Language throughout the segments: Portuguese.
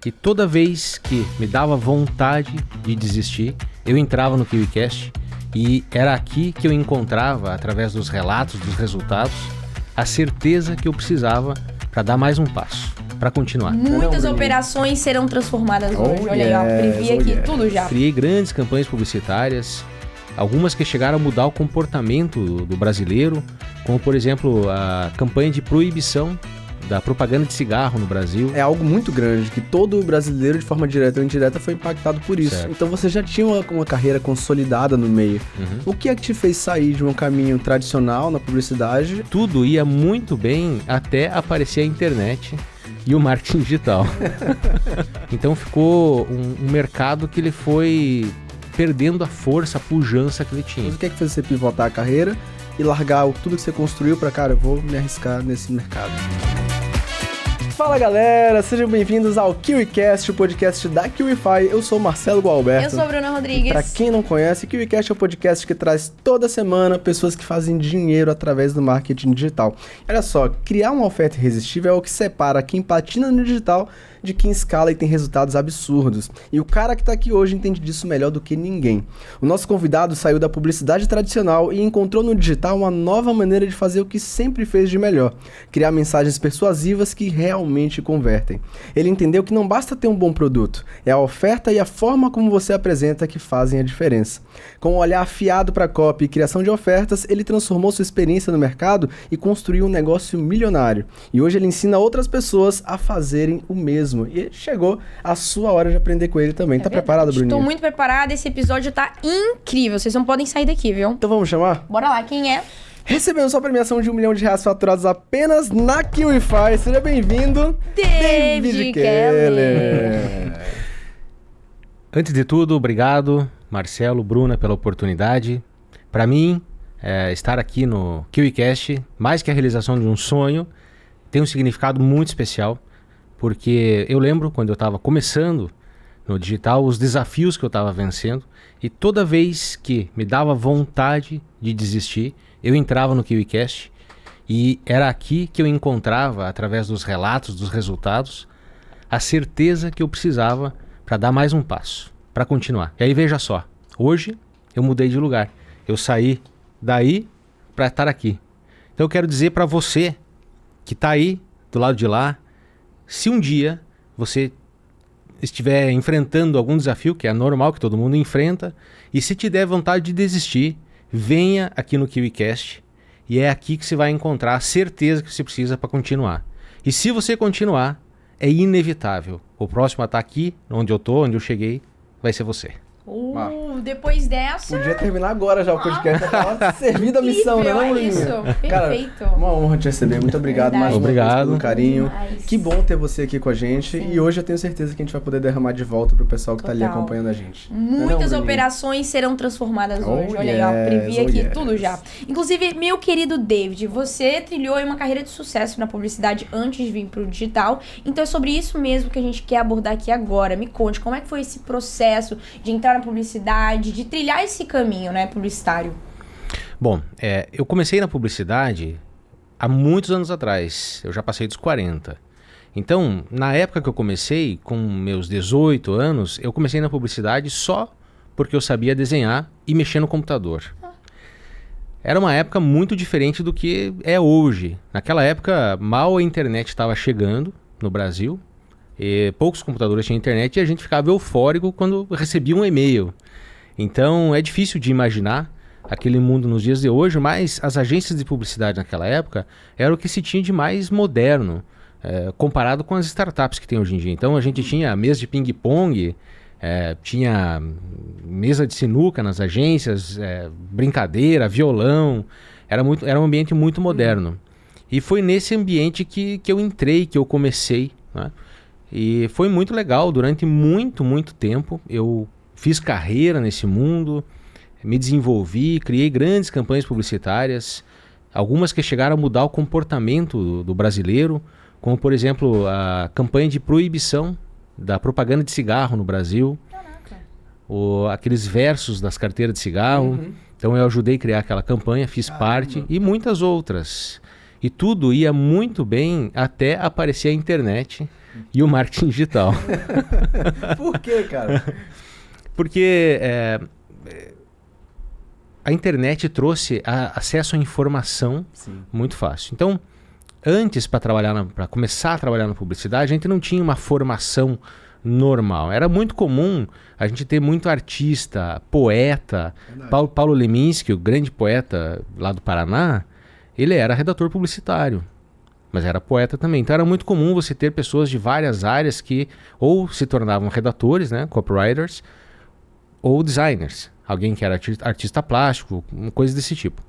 E toda vez que me dava vontade de desistir, eu entrava no KiwiCast e era aqui que eu encontrava, através dos relatos, dos resultados, a certeza que eu precisava para dar mais um passo, para continuar. Muitas operações serão transformadas hoje. Olha aí, ó, previ aqui tudo já. Criei grandes campanhas publicitárias, algumas que chegaram a mudar o comportamento do brasileiro, como por exemplo a campanha de proibição da propaganda de cigarro no Brasil. É algo muito grande, que todo brasileiro, de forma direta ou indireta, foi impactado por isso. Certo. Então você já tinha uma carreira consolidada no meio. O que é que te fez sair de um caminho tradicional na publicidade? Tudo ia muito bem até aparecer a internet e o marketing digital. Então ficou um mercado que ele foi perdendo a força, a pujança que ele tinha. Mas o que é que fez você pivotar a carreira e largar tudo que você construiu para, cara, eu vou me arriscar nesse mercado? Fala galera, sejam bem-vindos ao KiwiCast, o podcast da KiwiFi. Eu sou o Marcelo Gualberto. Eu sou a Bruna Rodrigues. Pra quem não conhece, o KiwiCast é o podcast que traz toda semana pessoas que fazem dinheiro através do marketing digital. Olha só, criar uma oferta irresistível é o que separa quem patina no digital de quem escala e tem resultados absurdos. E o cara que tá aqui hoje entende disso melhor do que ninguém. O nosso convidado saiu da publicidade tradicional e encontrou no digital uma nova maneira de fazer o que sempre fez de melhor: criar mensagens persuasivas que realmente convertem. Ele entendeu que não basta ter um bom produto, é a oferta e a forma como você apresenta que fazem a diferença. Com um olhar afiado para copy e criação de ofertas, ele transformou sua experiência no mercado e construiu um negócio milionário. E hoje ele ensina outras pessoas a fazerem o mesmo. E chegou a sua hora de aprender com ele também. Tá preparado, Bruninho? Estou muito preparada, esse episódio tá incrível. Vocês não podem sair daqui, viu? Então vamos chamar? Bora lá, quem é? Recebendo sua premiação de R$1 milhão faturados apenas na KiwiFi. Seja bem-vindo, David Keller. Antes de tudo, obrigado, Marcelo, Bruna, pela oportunidade. Para mim, estar aqui no KiwiCast, mais que a realização de um sonho, tem um significado muito especial, porque eu lembro quando eu estava começando no digital, os desafios que eu estava vencendo, e toda vez que me dava vontade de desistir, eu entrava no KiwiCast e era aqui que eu encontrava, através dos relatos, dos resultados, a certeza que eu precisava para dar mais um passo, para continuar. E aí veja só, hoje eu mudei de lugar, eu saí daí para estar aqui. Então eu quero dizer para você que está aí do lado de lá, se um dia você estiver enfrentando algum desafio, que é normal que todo mundo enfrenta, e se te der vontade de desistir, venha aqui no KiwiCast e é aqui que você vai encontrar a certeza que você precisa para continuar. E se você continuar, é inevitável. O próximo a estar aqui, onde eu tô, onde eu cheguei, vai ser você. Depois dessa... Podia terminar agora já o podcast. Tava servida a missão, né, não, Bruninho? Isso, perfeito. Cara, uma honra te receber. Muito obrigado mais uma vez pelo carinho. Demais. Que bom ter você aqui com a gente. Sim. E hoje eu tenho certeza que a gente vai poder derramar de volta pro pessoal que tá ali Total. acompanhando a gente. Muitas Bruninho? operações serão transformadas hoje. Olha aí, yes, ó, previ aqui yes. tudo já. Inclusive, meu querido David, você trilhou aí uma carreira de sucesso na publicidade antes de vir pro digital. Então é sobre isso mesmo que a gente quer abordar aqui agora. Me conte, como é que foi esse processo de entrar na publicidade, de trilhar esse caminho, né, publicitário? Bom, eu comecei na publicidade há muitos anos atrás, eu já passei dos 40. Então, na época que eu comecei, com meus 18 anos, eu comecei na publicidade só porque eu sabia desenhar e mexer no computador. Era uma época muito diferente do que é hoje. Naquela época, mal a internet estava chegando no Brasil, e poucos computadores tinham internet e a gente ficava eufórico quando recebia um e-mail. Então é difícil de imaginar aquele mundo nos dias de hoje, mas as agências de publicidade naquela época era o que se tinha de mais moderno, comparado com as startups que tem hoje em dia. Então a gente tinha mesa de ping-pong, tinha mesa de sinuca nas agências, brincadeira, violão, era um ambiente muito moderno. E foi nesse ambiente que eu entrei, que eu comecei, né? E foi muito legal, durante muito, muito tempo eu fiz carreira nesse mundo, me desenvolvi, criei grandes campanhas publicitárias, algumas que chegaram a mudar o comportamento do brasileiro, como por exemplo a campanha de proibição da propaganda de cigarro no Brasil, aqueles versos das carteiras de cigarro. Então eu ajudei a criar aquela campanha, fiz parte, e muitas outras. E tudo ia muito bem até aparecer a internet e o marketing digital. Por quê, cara? Porque a internet trouxe acesso à informação muito fácil. Então, antes, para começar a trabalhar na publicidade, a gente não tinha uma formação normal. Era muito comum a gente ter muito artista, poeta. Paulo Leminski, o grande poeta lá do Paraná, ele era redator publicitário, mas era poeta também. Então era muito comum você ter pessoas de várias áreas que ou se tornavam redatores, né, copywriters, ou designers. Alguém que era artista plástico, coisa desse tipo.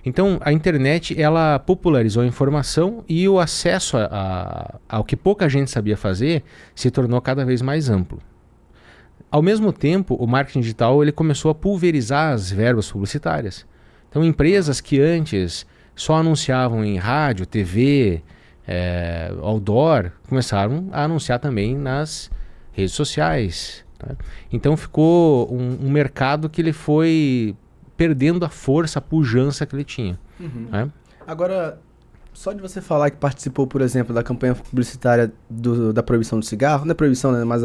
Então, a internet, ela popularizou a informação e o acesso ao que pouca gente sabia fazer se tornou cada vez mais amplo. Ao mesmo tempo, o marketing digital ele começou a pulverizar as verbas publicitárias. Então, empresas que antes só anunciavam em rádio, TV, outdoor, começaram a anunciar também nas redes sociais. Tá? Então, ficou um mercado que ele foi perdendo a força, a pujança que ele tinha. Né? Agora, só de você falar que participou, por exemplo, da campanha publicitária da proibição do cigarro, não é proibição, né? Mas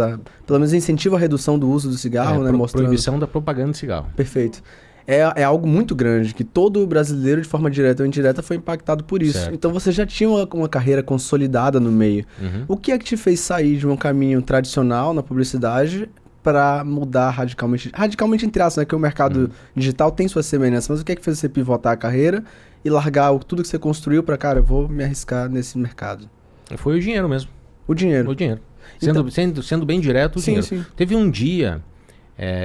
pelo menos incentiva a redução do uso do cigarro, né? Mostrando... Proibição da propaganda de cigarro. Perfeito. É algo muito grande, que todo brasileiro, de forma direta ou indireta, foi impactado por isso. Certo. Então você já tinha uma carreira consolidada no meio. O que é que te fez sair de um caminho tradicional na publicidade para mudar radicalmente entre aspas, né? Que o mercado digital tem suas semelhanças, mas o que é que fez você pivotar a carreira e largar tudo que você construiu para, cara, eu vou me arriscar nesse mercado? Foi o dinheiro mesmo. O dinheiro. O dinheiro. Sendo bem direto, o dinheiro. Sim. Teve um dia,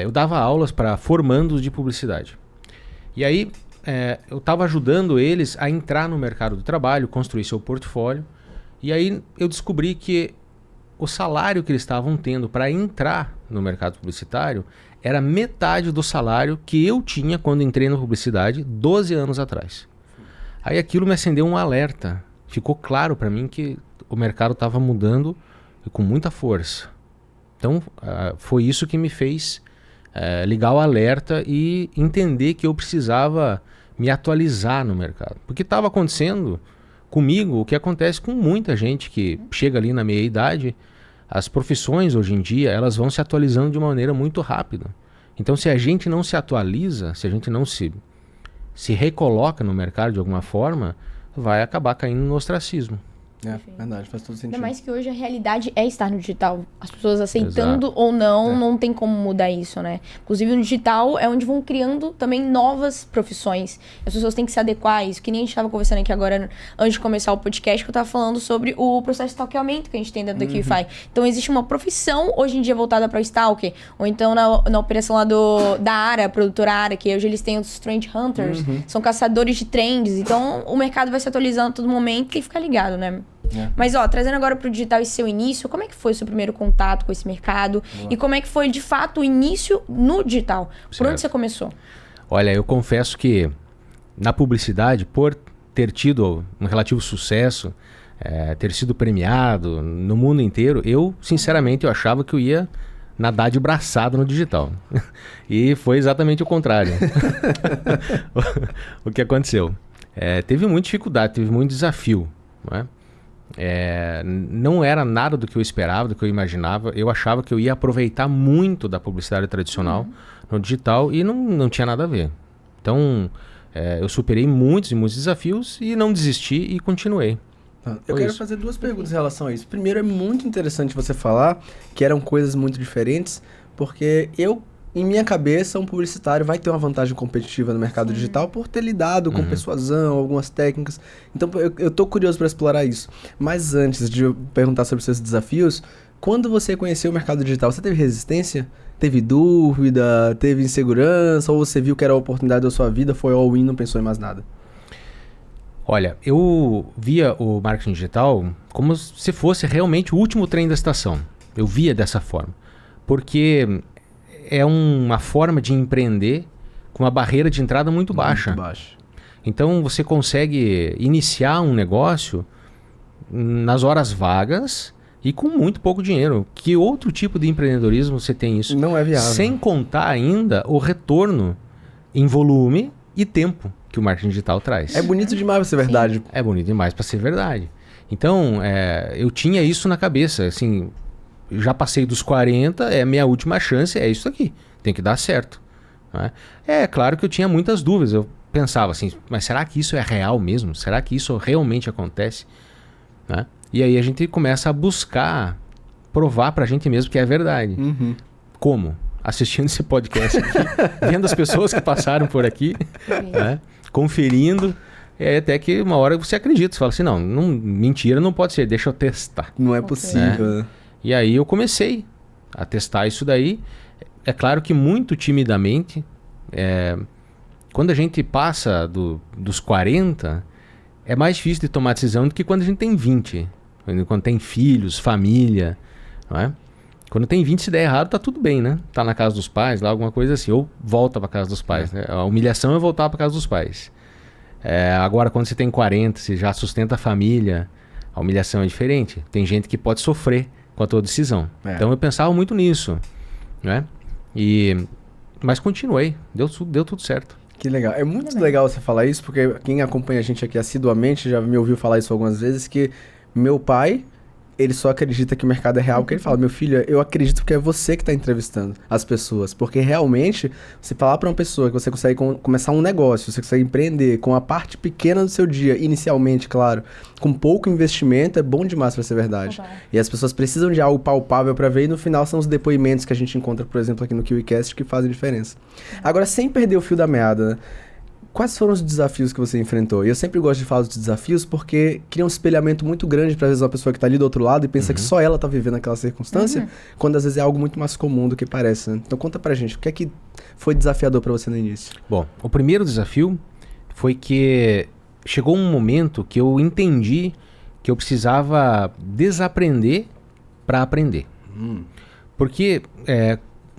eu dava aulas para formandos de publicidade. E aí, eu estava ajudando eles a entrar no mercado do trabalho, construir seu portfólio. E aí, eu descobri que o salário que eles estavam tendo para entrar no mercado publicitário era metade do salário que eu tinha quando entrei na publicidade 12 anos atrás. Aí aquilo me acendeu um alerta. Ficou claro para mim que o mercado estava mudando com muita força. Então, foi isso que me fez ligar o alerta e entender que eu precisava me atualizar no mercado. Porque estava acontecendo comigo o que acontece com muita gente que chega ali na meia-idade. As profissões hoje em dia, elas vão se atualizando de uma maneira muito rápida. Então, se a gente não se atualiza, se a gente não se recoloca no mercado de alguma forma, vai acabar caindo no ostracismo. Verdade, faz todo sentido. Ainda mais que hoje a realidade é estar no digital. As pessoas aceitando ou não, não tem como mudar isso, né? Inclusive no digital é onde vão criando também novas profissões. As pessoas têm que se adequar a isso. Que nem a gente estava conversando aqui agora, antes de começar o podcast, que eu estava falando sobre o processo de stalkeamento que a gente tem dentro da QIFI. Então existe uma profissão hoje em dia voltada para o stalker. Ou então na operação lá da ARA, produtora ARA, que hoje eles têm os Trend Hunters. São caçadores de trends. Então o mercado vai se atualizando a todo momento e fica ligado, né? Mas, trazendo agora para o digital e seu início, como é que foi o seu primeiro contato com esse mercado? E como é que foi, de fato, o início no digital? Por onde você começou? Olha, eu confesso que na publicidade, por ter tido um relativo sucesso, ter sido premiado no mundo inteiro, sinceramente, eu achava que eu ia nadar de braçada no digital. E foi exatamente o contrário. O que aconteceu? Teve muita dificuldade, teve muito desafio, não é? Não era nada do que eu esperava, do que eu imaginava. Eu achava que eu ia aproveitar muito da publicidade tradicional no digital e não tinha nada a ver. Então, eu superei muitos e muitos desafios e não desisti e continuei. Eu quero fazer duas perguntas em relação a isso. Primeiro, é muito interessante você falar que eram coisas muito diferentes, porque em minha cabeça, um publicitário vai ter uma vantagem competitiva no mercado digital por ter lidado com persuasão, algumas técnicas. Então, eu tô curioso para explorar isso. Mas antes de eu perguntar sobre os seus desafios, quando você conheceu o mercado digital, você teve resistência? Teve dúvida? Teve insegurança? Ou você viu que era a oportunidade da sua vida, foi all-in, não pensou em mais nada? Olha, eu via o marketing digital como se fosse realmente o último trem da estação. Eu via dessa forma. Porque é uma forma de empreender com uma barreira de entrada muito baixa. Muito baixa. Então você consegue iniciar um negócio nas horas vagas e com muito pouco dinheiro. Que outro tipo de empreendedorismo você tem isso? Não é viável. Sem contar ainda o retorno em volume e tempo que o marketing digital traz. É bonito demais pra ser verdade. É bonito demais para ser verdade. Então, eu tinha isso na cabeça, assim, já passei dos 40, é a minha última chance, é isso aqui, tem que dar certo. Né? É claro que eu tinha muitas dúvidas, eu pensava assim, mas será que isso é real mesmo? Será que isso realmente acontece? Né? E aí a gente começa a buscar provar pra gente mesmo que é verdade. Uhum. Como? Assistindo esse podcast aqui, vendo as pessoas que passaram por aqui, né? Conferindo, até que uma hora você acredita, você fala assim, não, mentira não pode ser, deixa eu testar. Não é possível. Né? E aí eu comecei a testar isso daí. É claro que muito timidamente, quando a gente passa dos 40, é mais difícil de tomar decisão do que quando a gente tem 20. Quando tem filhos, família, não é? Quando tem 20, se der errado, tá tudo bem, né? Tá na casa dos pais, lá alguma coisa assim. Ou volta pra casa dos pais, né? A humilhação é voltar pra casa dos pais. Agora, quando você tem 40, você já sustenta a família, a humilhação é diferente. Tem gente que pode sofrer com a tua decisão. Então eu pensava muito nisso, né? Mas continuei, deu tudo certo. Que legal. É muito legal você falar isso, porque quem acompanha a gente aqui assiduamente já me ouviu falar isso algumas vezes, que meu pai, ele só acredita que o mercado é real, porque ele fala, meu filho, eu acredito que é você que está entrevistando as pessoas, porque realmente, você falar para uma pessoa que você consegue começar um negócio, você consegue empreender com a parte pequena do seu dia, inicialmente, claro, com pouco investimento, é bom demais para ser verdade. E as pessoas precisam de algo palpável para ver, e no final são os depoimentos que a gente encontra, por exemplo, aqui no KiwiCast, que fazem diferença. Agora, sem perder o fio da meada, né? Quais foram os desafios que você enfrentou? E eu sempre gosto de falar dos desafios porque cria um espelhamento muito grande para às vezes uma pessoa que está ali do outro lado e pensa que só ela está vivendo aquela circunstância, quando às vezes é algo muito mais comum do que parece. Né? Então conta pra gente, o que é que foi desafiador para você no início? Bom, o primeiro desafio foi que chegou um momento que eu entendi que eu precisava desaprender para aprender. Porque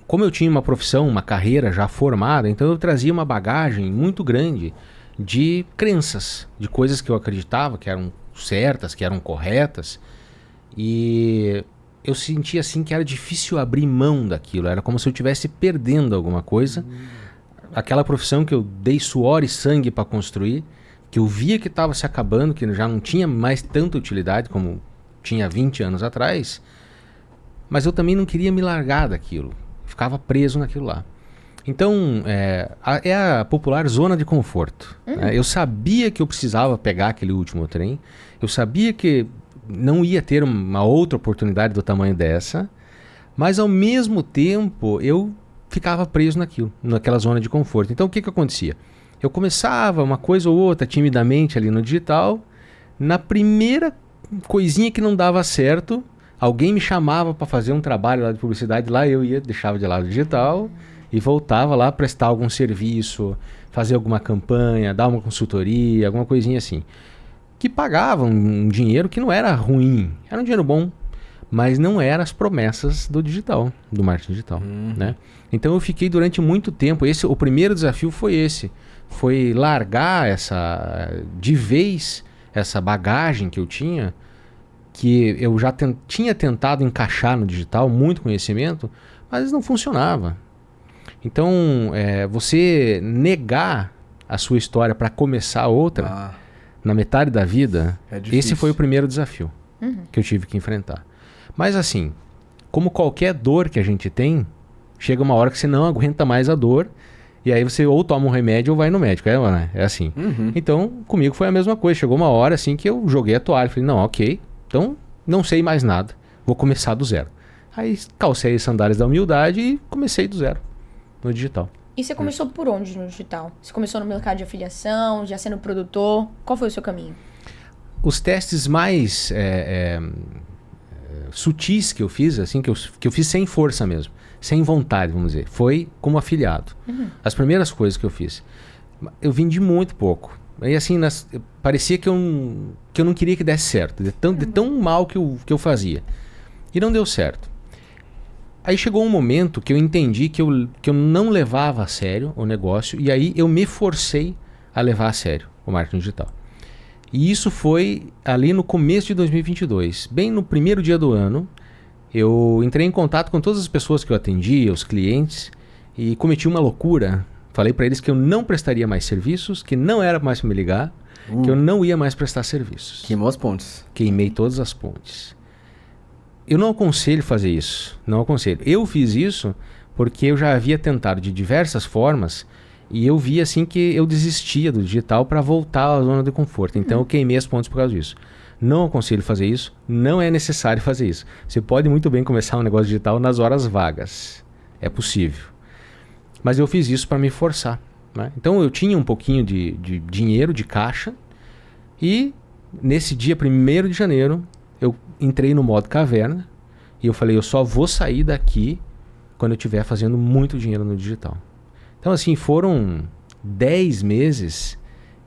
como eu tinha uma profissão, uma carreira já formada, então eu trazia uma bagagem muito grande de crenças, de coisas que eu acreditava que eram certas, que eram corretas. E eu sentia assim que era difícil abrir mão daquilo, era como se eu estivesse perdendo alguma coisa. Aquela profissão que eu dei suor e sangue para construir, que eu via que estava se acabando, que já não tinha mais tanta utilidade como tinha 20 anos atrás, mas eu também não queria me largar daquilo. Ficava preso naquilo lá. Então, é a popular zona de conforto. Né? Eu sabia que eu precisava pegar aquele último trem. Eu sabia que não ia ter uma outra oportunidade do tamanho dessa. Mas, ao mesmo tempo, eu ficava preso naquela zona de conforto. Então, o que acontecia? Eu começava uma coisa ou outra timidamente ali no digital. Na primeira coisinha que não dava certo, alguém me chamava para fazer um trabalho lá de publicidade, lá eu deixava de lado o digital e voltava lá prestar algum serviço, fazer alguma campanha, dar uma consultoria, alguma coisinha assim. Que pagava um dinheiro que não era ruim, era um dinheiro bom, mas não eram as promessas do digital, do marketing digital. Né? Então eu fiquei durante muito tempo, o primeiro desafio foi esse, foi largar de vez essa bagagem que eu tinha, que eu já tinha tentado encaixar no digital, muito conhecimento, mas não funcionava. Então, você negar a sua história para começar outra, na metade da vida, esse foi o primeiro desafio que eu tive que enfrentar. Mas assim, como qualquer dor que a gente tem, chega uma hora que você não aguenta mais a dor, e aí você ou toma um remédio ou vai no médico, é assim. Então, comigo foi a mesma coisa, chegou uma hora assim que eu joguei a toalha, falei, não, ok, então, não sei mais nada. Vou começar do zero. Aí calcei as sandálias da humildade e comecei do zero no digital. E você começou por onde no digital? Você começou no mercado de afiliação, já sendo produtor? Qual foi o seu caminho? Os testes mais sutis que eu fiz, assim, que eu fiz sem força mesmo, sem vontade, vamos dizer, foi como afiliado. As primeiras coisas que eu fiz. Eu vendi muito pouco. Aí assim, parecia que eu não queria que desse certo, de tão mal que eu fazia. E não deu certo. Aí chegou um momento que eu entendi que eu não levava a sério o negócio, e aí eu me forcei a levar a sério o marketing digital. E isso foi ali no começo de 2022. Bem no primeiro dia do ano, eu entrei em contato com todas as pessoas que eu atendia, os clientes, e cometi uma loucura. Falei para eles que eu não prestaria mais serviços, que não era mais para me ligar, que eu não ia mais prestar serviços. Queimou as pontes. Queimei todas as pontes. Eu não aconselho fazer isso. Não aconselho. Eu fiz isso porque eu já havia tentado de diversas formas e eu vi assim que eu desistia do digital para voltar à zona de conforto. Então eu queimei as pontes por causa disso. Não aconselho fazer isso. Não é necessário fazer isso. Você pode muito bem começar um negócio digital nas horas vagas. É possível. Mas eu fiz isso para me forçar, né? Então eu tinha um pouquinho de dinheiro, de caixa, e nesse dia 1º de janeiro eu entrei no modo caverna e eu falei, eu só vou sair daqui quando eu estiver fazendo muito dinheiro no digital. Então assim, foram 10 meses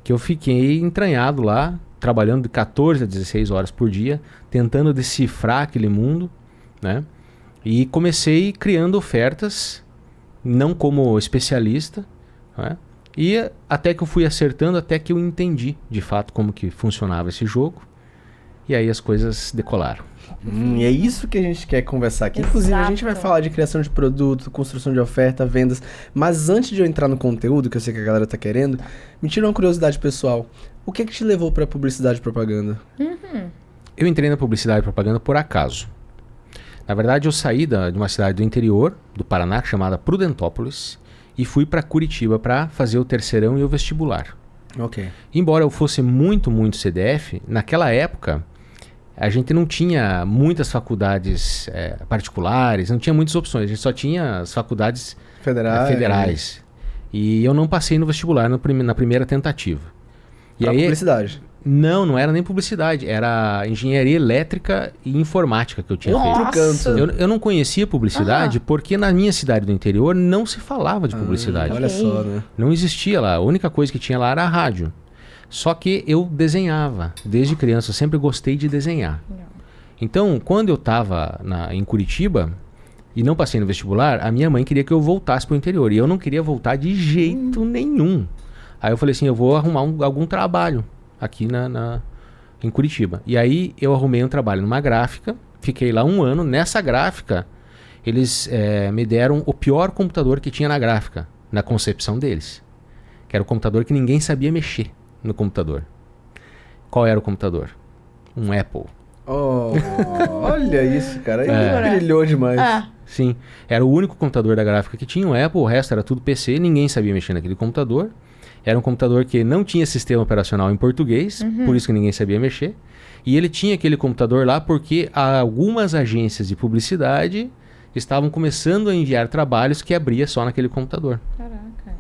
que eu fiquei entranhado lá, trabalhando de 14 a 16 horas por dia, tentando decifrar aquele mundo, né? E comecei criando ofertas, não como especialista, né? E até que eu fui acertando, até que eu entendi de fato como que funcionava esse jogo. E aí as coisas decolaram. E é isso que a gente quer conversar aqui. Inclusive, a gente vai falar de criação de produto, construção de oferta, vendas. Mas antes de eu entrar no conteúdo, que eu sei que a galera tá querendo, me tira uma curiosidade pessoal. O que é que te levou pra publicidade e propaganda? Eu entrei na publicidade e propaganda por acaso. Na verdade, eu saí de uma cidade do interior do Paraná, chamada Prudentópolis, e fui para Curitiba para fazer o terceirão e o vestibular. Ok. Embora eu fosse muito CDF, naquela época a gente não tinha muitas faculdades particulares, não tinha muitas opções, a gente só tinha as faculdades federais. E eu não passei no vestibular na primeira tentativa. Pra publicidade? Não era nem publicidade, era engenharia elétrica e informática que eu tinha feito. Eu não conhecia publicidade porque na minha cidade do interior não se falava de publicidade. Olha só, né? Não existia lá, a única coisa que tinha lá era a rádio. Só que eu desenhava, desde criança, eu sempre gostei de desenhar. Então, quando eu estava em Curitiba e não passei no vestibular, a minha mãe queria que eu voltasse para o interior. E eu não queria voltar de jeito nenhum. Aí eu falei assim, eu vou arrumar algum trabalho aqui em Curitiba. E aí eu arrumei um trabalho numa gráfica, fiquei lá 1 ano. Nessa gráfica, eles me deram o pior computador que tinha na gráfica, na concepção deles. Que era o computador que ninguém sabia mexer no computador. Qual era o computador? Um Apple. Oh, olha isso, cara. Ele brilhou demais. Sim, era o único computador da gráfica que tinha um Apple, o resto era tudo PC, ninguém sabia mexer naquele computador. Era um computador que não tinha sistema operacional em português, por isso que ninguém sabia mexer. E ele tinha aquele computador lá porque algumas agências de publicidade estavam começando a enviar trabalhos que abria só naquele computador. Caraca.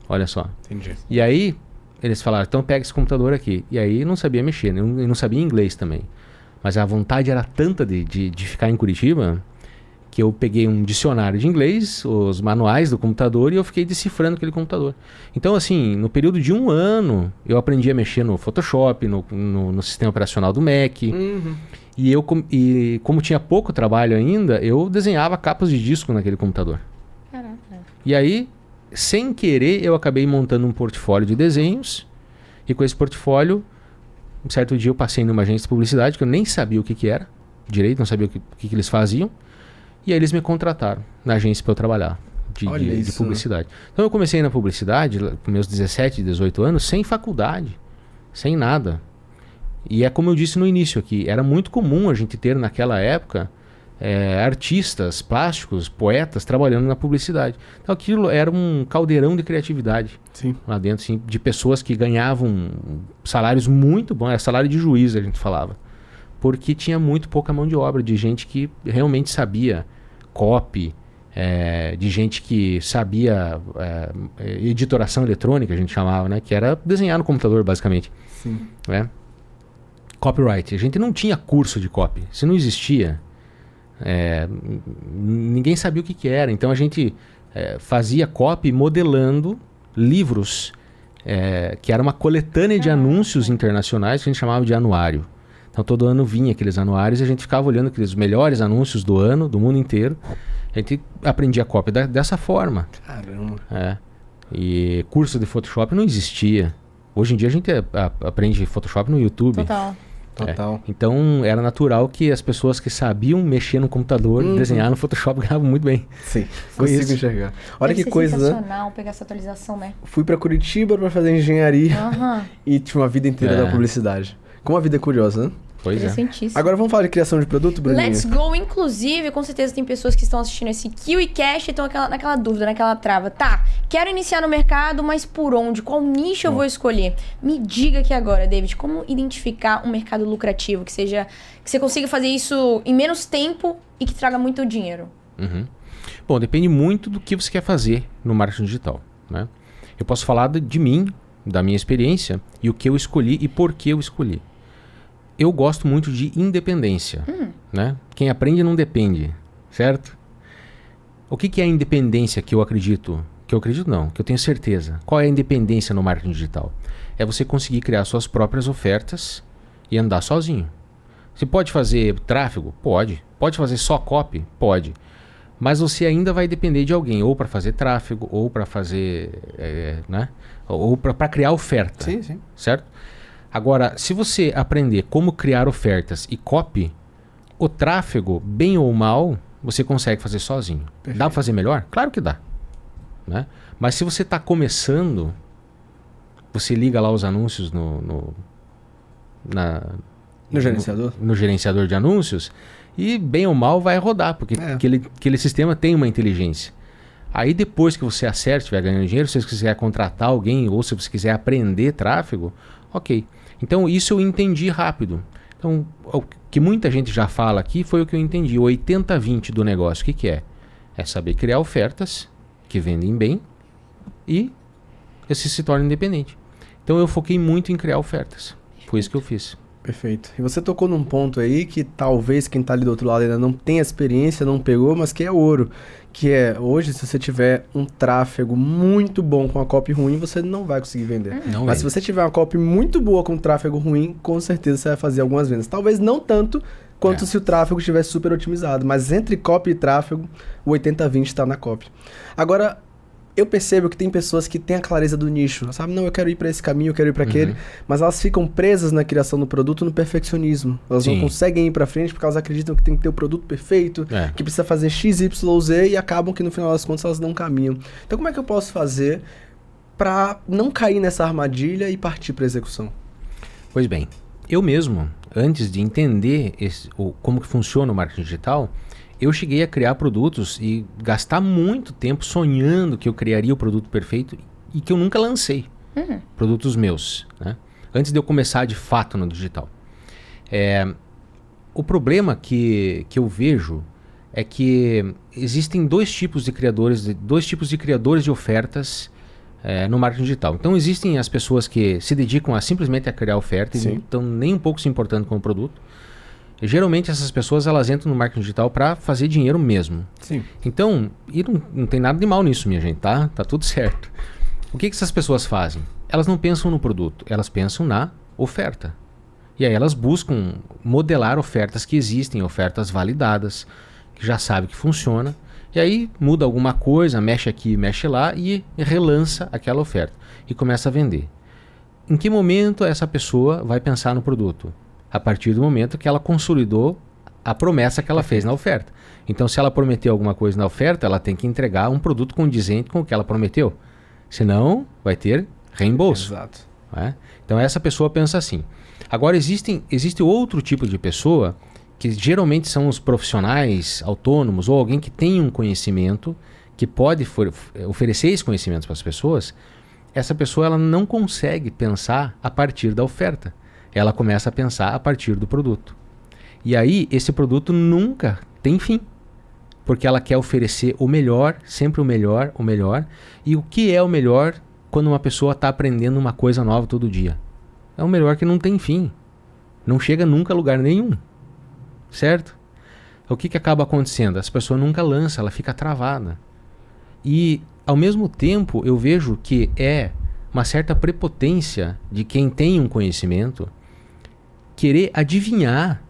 Olha só. Entendi. E aí, eles falaram, então pega esse computador aqui. E aí não sabia mexer, não sabia inglês também. Mas a vontade era tanta de ficar em Curitiba que eu peguei um dicionário de inglês, os manuais do computador, e eu fiquei decifrando aquele computador. Então, assim, no período de 1 ano, eu aprendi a mexer no Photoshop, no sistema operacional do Mac. E como tinha pouco trabalho ainda, eu desenhava capas de disco naquele computador. Caraca. E aí, sem querer, eu acabei montando um portfólio de desenhos, e com esse portfólio, um certo dia eu passei numa agência de publicidade, que eu nem sabia o que era direito, não sabia o que eles faziam. E aí eles me contrataram na agência para eu trabalhar de publicidade. Então eu comecei na publicidade com meus 17, 18 anos, sem faculdade, sem nada. E é como eu disse no início aqui, era muito comum a gente ter naquela época artistas plásticos, poetas trabalhando na publicidade. Então aquilo era um caldeirão de criatividade. Sim. Lá dentro, assim, de pessoas que ganhavam salários muito bons, era salário de juiz a gente falava. Porque tinha muito pouca mão de obra, de gente que realmente sabia copy, de gente que sabia editoração eletrônica, a gente chamava, né? Que era desenhar no computador, basicamente. Sim. Né? Copyright. A gente não tinha curso de copy. Se não existia, ninguém sabia o que era. Então a gente fazia copy modelando livros, que era uma coletânea de anúncios internacionais que a gente chamava de anuário. Então todo ano vinha aqueles anuários e a gente ficava olhando aqueles melhores anúncios do ano, do mundo inteiro. A gente aprendia a cópia dessa forma. Caramba. E curso de Photoshop não existia. Hoje em dia a gente aprende Photoshop no YouTube. Total. Total. Então era natural que as pessoas que sabiam mexer no computador, desenhar no Photoshop, ganhavam muito bem. Sim, Foi consigo isso. enxergar. Olha Deve que ser coisa, né? sensacional pegar essa atualização, né? Fui pra Curitiba pra fazer engenharia Aham. e tinha uma vida inteira da publicidade. Como a vida é curiosa, né? Pois é. Interessantíssimo. Agora vamos falar de criação de produto, Bruninho? Let's go. Inclusive, com certeza tem pessoas que estão assistindo esse KiwiCast e estão naquela dúvida, naquela trava. Tá, quero iniciar no mercado, mas por onde? Qual nicho eu vou escolher? Me diga aqui agora, David, como identificar um mercado lucrativo, que você consiga fazer isso em menos tempo e que traga muito dinheiro? Uhum. Bom, depende muito do que você quer fazer no marketing digital, né? Eu posso falar de mim, da minha experiência e o que eu escolhi e por que eu escolhi. Eu gosto muito de independência, né? Quem aprende não depende, certo? O que é a independência que eu acredito? Que eu acredito não, que eu tenho certeza. Qual é a independência no marketing digital? É você conseguir criar suas próprias ofertas e andar sozinho. Você pode fazer tráfego? Pode. Pode fazer só copy? Pode. Mas você ainda vai depender de alguém, ou para fazer tráfego, ou para fazer, né? Ou para criar oferta, Sim, sim. certo? Agora, se você aprender como criar ofertas e copy, o tráfego, bem ou mal, você consegue fazer sozinho. Perfeito. Dá para fazer melhor? Claro que dá, né? Mas se você está começando, você liga lá os anúncios no gerenciador? No gerenciador de anúncios e bem ou mal vai rodar, porque aquele sistema tem uma inteligência. Aí depois que você acerta, estiver ganhando dinheiro, se você quiser contratar alguém ou se você quiser aprender tráfego, ok. Então isso eu entendi rápido. Então o que muita gente já fala aqui foi o que eu entendi. O 80-20 do negócio, o que é? É saber criar ofertas que vendem bem e você se torna independente. Então eu foquei muito em criar ofertas. Foi isso que eu fiz. Perfeito. E você tocou num ponto aí que talvez quem tá ali do outro lado ainda não tenha experiência, não pegou, mas que é ouro. Que é, hoje, se você tiver um tráfego muito bom com a copy ruim, você não vai conseguir vender. Não Mas vende. se você tiver uma copy muito boa com tráfego ruim, com certeza você vai fazer algumas vendas. Talvez não tanto quanto se o tráfego estiver super otimizado. Mas entre copy e tráfego, o 80-20 está na copy. Agora, eu percebo que tem pessoas que têm a clareza do nicho, sabe? Não, eu quero ir para esse caminho, eu quero ir para aquele, mas elas ficam presas na criação do produto no perfeccionismo. Elas não conseguem ir para frente porque elas acreditam que tem que ter o produto perfeito, que precisa fazer X, Y, Z e acabam que no final das contas elas não caminham. Então como é que eu posso fazer para não cair nessa armadilha e partir para execução? Pois bem, eu mesmo, antes de entender como que funciona o marketing digital, eu cheguei a criar produtos e gastar muito tempo sonhando que eu criaria o produto perfeito e que eu nunca lancei. Produtos meus, né? Antes de eu começar de fato no digital. O problema que eu vejo é que existem dois tipos de criadores de ofertas no marketing digital. Então existem as pessoas que se dedicam simplesmente a criar ofertas e não estão nem um pouco se importando com o produto. E, geralmente essas pessoas elas entram no marketing digital para fazer dinheiro mesmo. Sim. Então, e não tem nada de mal nisso, minha gente, tá? Tá tudo certo. O que essas pessoas fazem? Elas não pensam no produto, elas pensam na oferta. E aí elas buscam modelar ofertas que existem, ofertas validadas, que já sabe que funciona. E aí muda alguma coisa, mexe aqui, mexe lá e relança aquela oferta e começa a vender. Em que momento essa pessoa vai pensar no produto? A partir do momento que ela consolidou a promessa que ela fez na oferta. Então, se ela prometeu alguma coisa na oferta, ela tem que entregar um produto condizente com o que ela prometeu. Senão, vai ter reembolso. Exato. Né? Então, essa pessoa pensa assim. Agora, existe outro tipo de pessoa, que geralmente são os profissionais autônomos ou alguém que tem um conhecimento, que pode oferecer esse conhecimento para as pessoas. Essa pessoa ela não consegue pensar a partir da oferta. Ela começa a pensar a partir do produto. E aí, esse produto nunca tem fim. Porque ela quer oferecer o melhor, sempre o melhor, o melhor. E o que é o melhor quando uma pessoa está aprendendo uma coisa nova todo dia? É o melhor que não tem fim. Não chega nunca a lugar nenhum. Certo? O que acaba acontecendo? Essa pessoa nunca lança, ela fica travada. E, ao mesmo tempo, eu vejo que é uma certa prepotência de quem tem um conhecimento querer adivinhar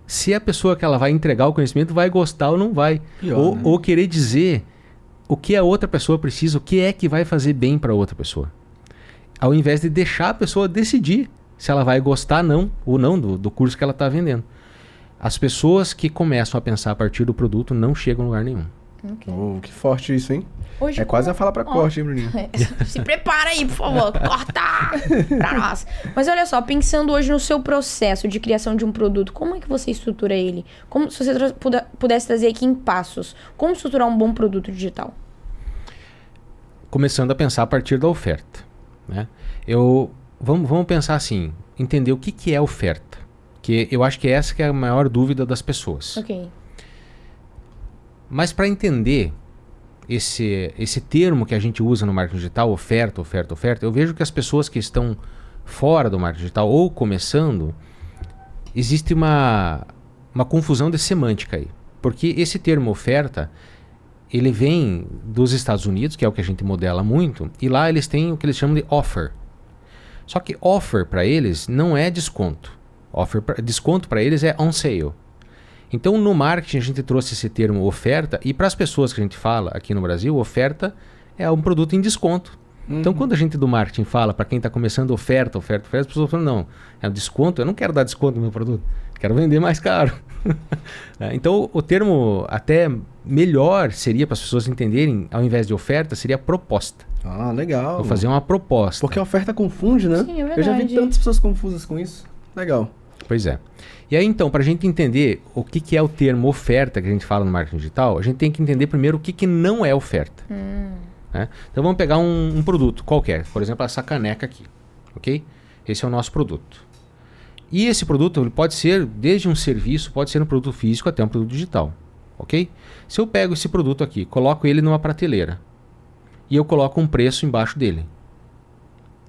se a pessoa que ela vai entregar o conhecimento vai gostar ou não vai. Pior, né? Ou querer dizer o que a outra pessoa precisa, o que é que vai fazer bem para a outra pessoa. Ao invés de deixar a pessoa decidir se ela vai gostar ou não do curso que ela está vendendo. As pessoas que começam a pensar a partir do produto não chegam a lugar nenhum. Ok. Que forte isso, hein? Hoje, É quase uma fala pra corte, hein, Bruninho? Se prepara aí, por favor. Corta! Pra nós. Mas olha só, pensando hoje no seu processo de criação de um produto, como é que você estrutura ele? Como, se você pudesse trazer aqui em passos, como estruturar um bom produto digital? Começando a pensar a partir da oferta, né? Vamos pensar assim, entender o que é oferta. Que eu acho que essa que é a maior dúvida das pessoas. Ok. Mas para entender esse termo que a gente usa no marketing digital, oferta, eu vejo que as pessoas que estão fora do marketing digital ou começando, existe uma confusão de semântica aí. Porque esse termo oferta, ele vem dos Estados Unidos, que é o que a gente modela muito, e lá eles têm o que eles chamam de offer. Só que offer para eles não é desconto. Desconto para eles é on sale. Então, no marketing, a gente trouxe esse termo oferta, e para as pessoas que a gente fala aqui no Brasil, oferta é um produto em desconto. Então, quando a gente do marketing fala para quem está começando oferta, as pessoas falam, não, é um desconto, eu não quero dar desconto no meu produto, quero vender mais caro. Então, o termo até melhor seria para as pessoas entenderem, ao invés de oferta, seria proposta. Ah, legal. Vou fazer uma proposta. Porque a oferta confunde, né? Sim, é verdade. Eu já vi tantas pessoas confusas com isso. Legal. Pois é. E aí, então, para a gente entender o que é o termo oferta que a gente fala no marketing digital, a gente tem que entender primeiro o que não é oferta. Né? Então, vamos pegar um produto qualquer. Por exemplo, essa caneca aqui. Ok? Esse é o nosso produto. E esse produto ele pode ser desde um serviço, pode ser um produto físico até um produto digital. Ok? Se eu pego esse produto aqui, coloco ele numa prateleira e eu coloco um preço embaixo dele.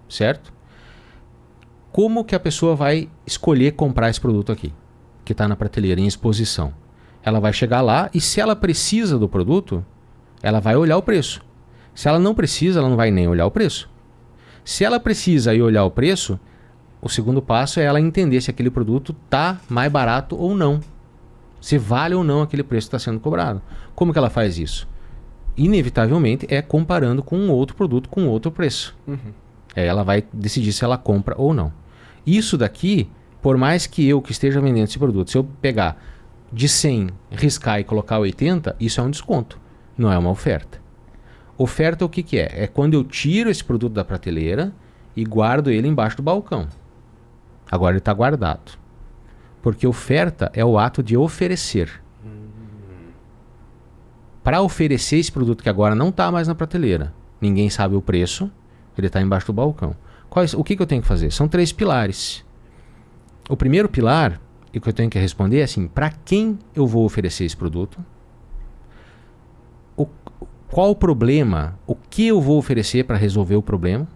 Certo? Como que a pessoa vai escolher comprar esse produto aqui, que está na prateleira, em exposição? Ela vai chegar lá e se ela precisa do produto, ela vai olhar o preço. Se ela não precisa, ela não vai nem olhar o preço. Se ela precisa e olhar o preço, o segundo passo é ela entender se aquele produto está mais barato ou não. Se vale ou não aquele preço que está sendo cobrado. Como que ela faz isso? Inevitavelmente é comparando com um outro produto com outro preço. Aí ela vai decidir se ela compra ou não. Isso daqui, por mais que eu que esteja vendendo esse produto, se eu pegar de 100, riscar e colocar 80, isso é um desconto, não é uma oferta. Oferta o que é? É quando eu tiro esse produto da prateleira e guardo ele embaixo do balcão. Agora ele está guardado. Porque oferta é o ato de oferecer. Para oferecer esse produto que agora não está mais na prateleira, ninguém sabe o preço, ele está embaixo do balcão. O que eu tenho que fazer? São 3 pilares. O primeiro pilar, e o que eu tenho que responder é assim, para quem eu vou oferecer esse produto? Qual o problema? O que eu vou oferecer para resolver o problema